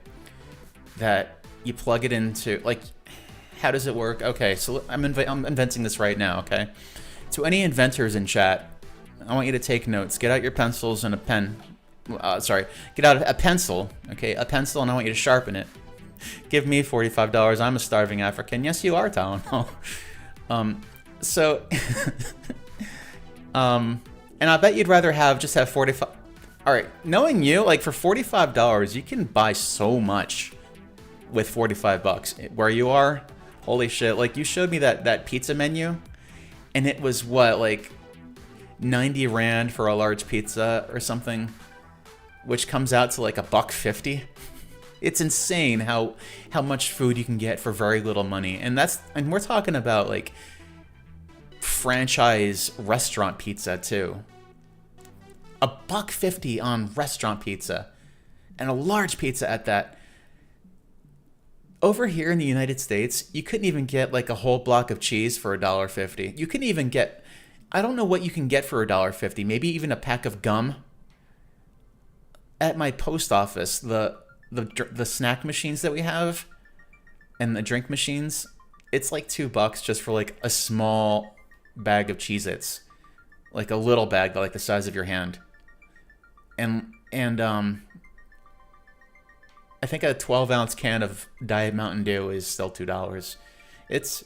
That you plug it into, like, how does it work? Okay, so I'm inventing this right now, okay? To any inventors in chat, I want you to take notes. Get out your pencils and a pen. Get out a pencil, okay? A pencil, and I want you to sharpen it. Give me $45. I'm a starving African. Yes, you are, Tylenol. And I bet you'd rather have 45. All right, knowing you, like for $45, you can buy so much with $45. Where you are, holy shit! Like you showed me that pizza menu, and it was what, like 90 rand for a large pizza or something, which comes out to like $1.50. It's insane how much food you can get for very little money, and we're talking about like franchise restaurant pizza too. $1.50 on restaurant pizza, and a large pizza at that. Over here in the United States, you couldn't even get like a whole block of cheese for $1.50. You couldn't even get, I don't know what you can get for $1.50. Maybe even a pack of gum. At my post office, the snack machines that we have and the drink machines, it's like $2 just for like a small bag of Cheez-Its, like a little bag like the size of your hand, and I think a 12-ounce can of Diet Mountain Dew is still $2. It's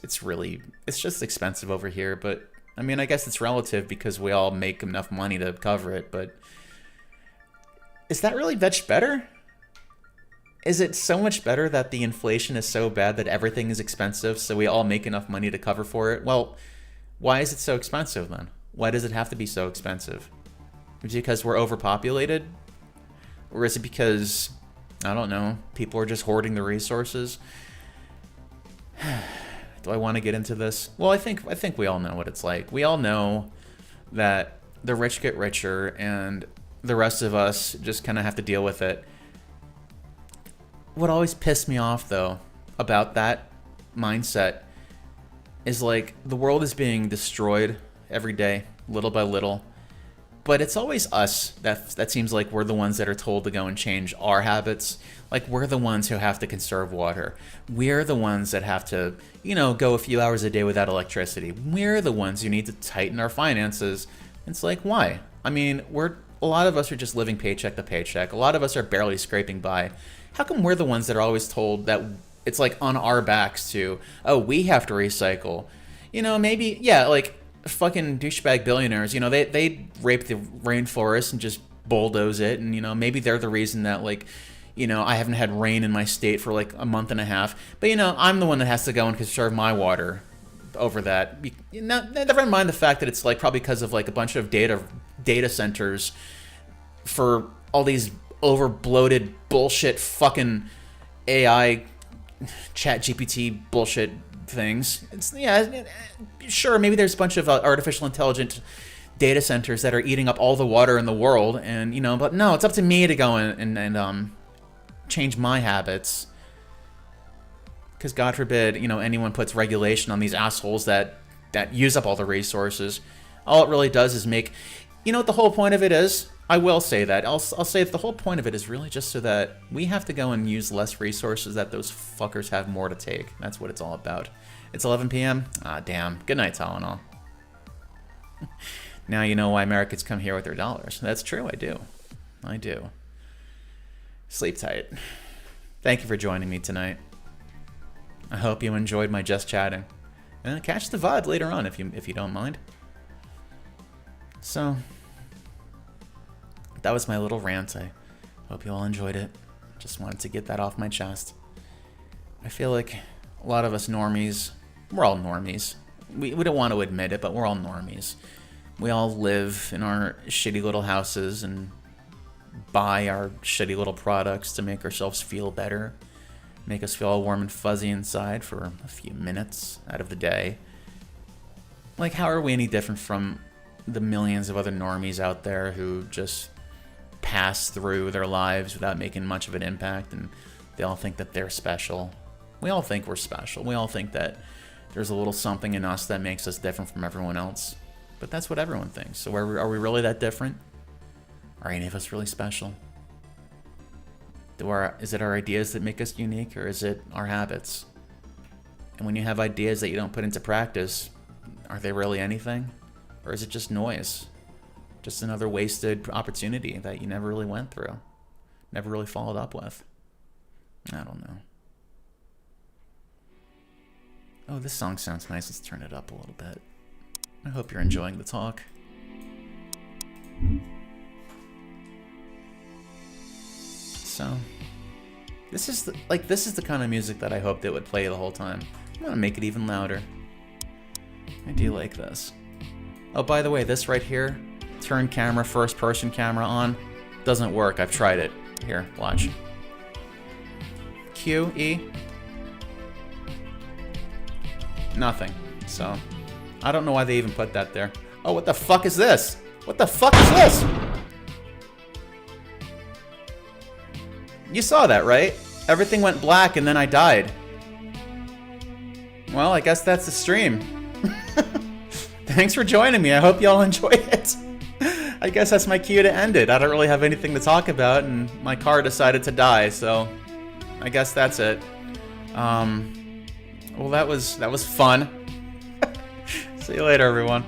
just expensive over here, but I mean, I guess it's relative because we all make enough money to cover it. But is that really much better? Is it so much better that the inflation is so bad that everything is expensive, so we all make enough money to cover for it? Well, why is it so expensive then? Why does it have to be so expensive? Is it because we're overpopulated? Or is it because, I don't know, people are just hoarding the resources? Do I want to get into this? Well, I think we all know what it's like. We all know that the rich get richer and the rest of us just kind of have to deal with it. What always pissed me off, though, about that mindset is like the world is being destroyed every day, little by little. But it's always us that seems like we're the ones that are told to go and change our habits. Like we're the ones who have to conserve water. We're the ones that have to, go a few hours a day without electricity. We're the ones who need to tighten our finances. It's like, why? I mean, a lot of us are just living paycheck to paycheck. A lot of us are barely scraping by. How come we're the ones that are always told that it's like on our backs to, we have to recycle? Maybe, yeah, like fucking douchebag billionaires, they rape the rainforest and just bulldoze it. And, maybe they're the reason that like, I haven't had rain in my state for like a month and a half. But, I'm the one that has to go and conserve my water over that. Never mind the fact that it's like probably because of like a bunch of data centers for all these over bloated bullshit fucking AI chat GPT bullshit things. Sure, maybe there's a bunch of artificial intelligent data centers that are eating up all the water in the world, and but no, it's up to me to go and change my habits, because God forbid anyone puts regulation on these assholes that use up all the resources. All it really does is make, what the whole point of it is. I will say that. I'll say that the whole point of it is really just so that we have to go and use less resources, that those fuckers have more to take. That's what it's all about. It's 11 p.m. Ah, damn. Good night, Tylenol. Now you know why Americans come here with their dollars. That's true, I do. I do. Sleep tight. Thank you for joining me tonight. I hope you enjoyed my just chatting. And catch the VOD later on if you don't mind. So that was my little rant. I hope you all enjoyed it. Just wanted to get that off my chest. I feel like a lot of us normies, we're all normies. We don't want to admit it, but we're all normies. We all live in our shitty little houses and buy our shitty little products to make ourselves feel better, make us feel all warm and fuzzy inside for a few minutes out of the day. Like, how are we any different from the millions of other normies out there who just pass through their lives without making much of an impact, and they all think that they're special. We all think we're special. We all think that there's a little something in us that makes us different from everyone else. But that's what everyone thinks. So are we really that different? Are any of us really special? Is it our ideas that make us unique, or is it our habits? And when you have ideas that you don't put into practice, are they really anything? Or is it just noise? Just another wasted opportunity that you never really went through, never really followed up with? I don't know. Oh, this song sounds nice. Let's turn it up a little bit. I hope you're enjoying the talk. So, this is the kind of music that I hoped it would play the whole time. I'm gonna make it even louder. I do like this. Oh, by the way, this right here, turn camera, first person camera on, doesn't work. I've tried it. Here, watch. Q, E. Nothing. So, I don't know why they even put that there. Oh, what the fuck is this? What the fuck is this? You saw that, right? Everything went black and then I died. Well, I guess that's the stream. Thanks for joining me. I hope y'all enjoyed it. I guess that's my cue to end it. I don't really have anything to talk about, and my car decided to die, so I guess that's it. Well, that was fun. See you later, everyone.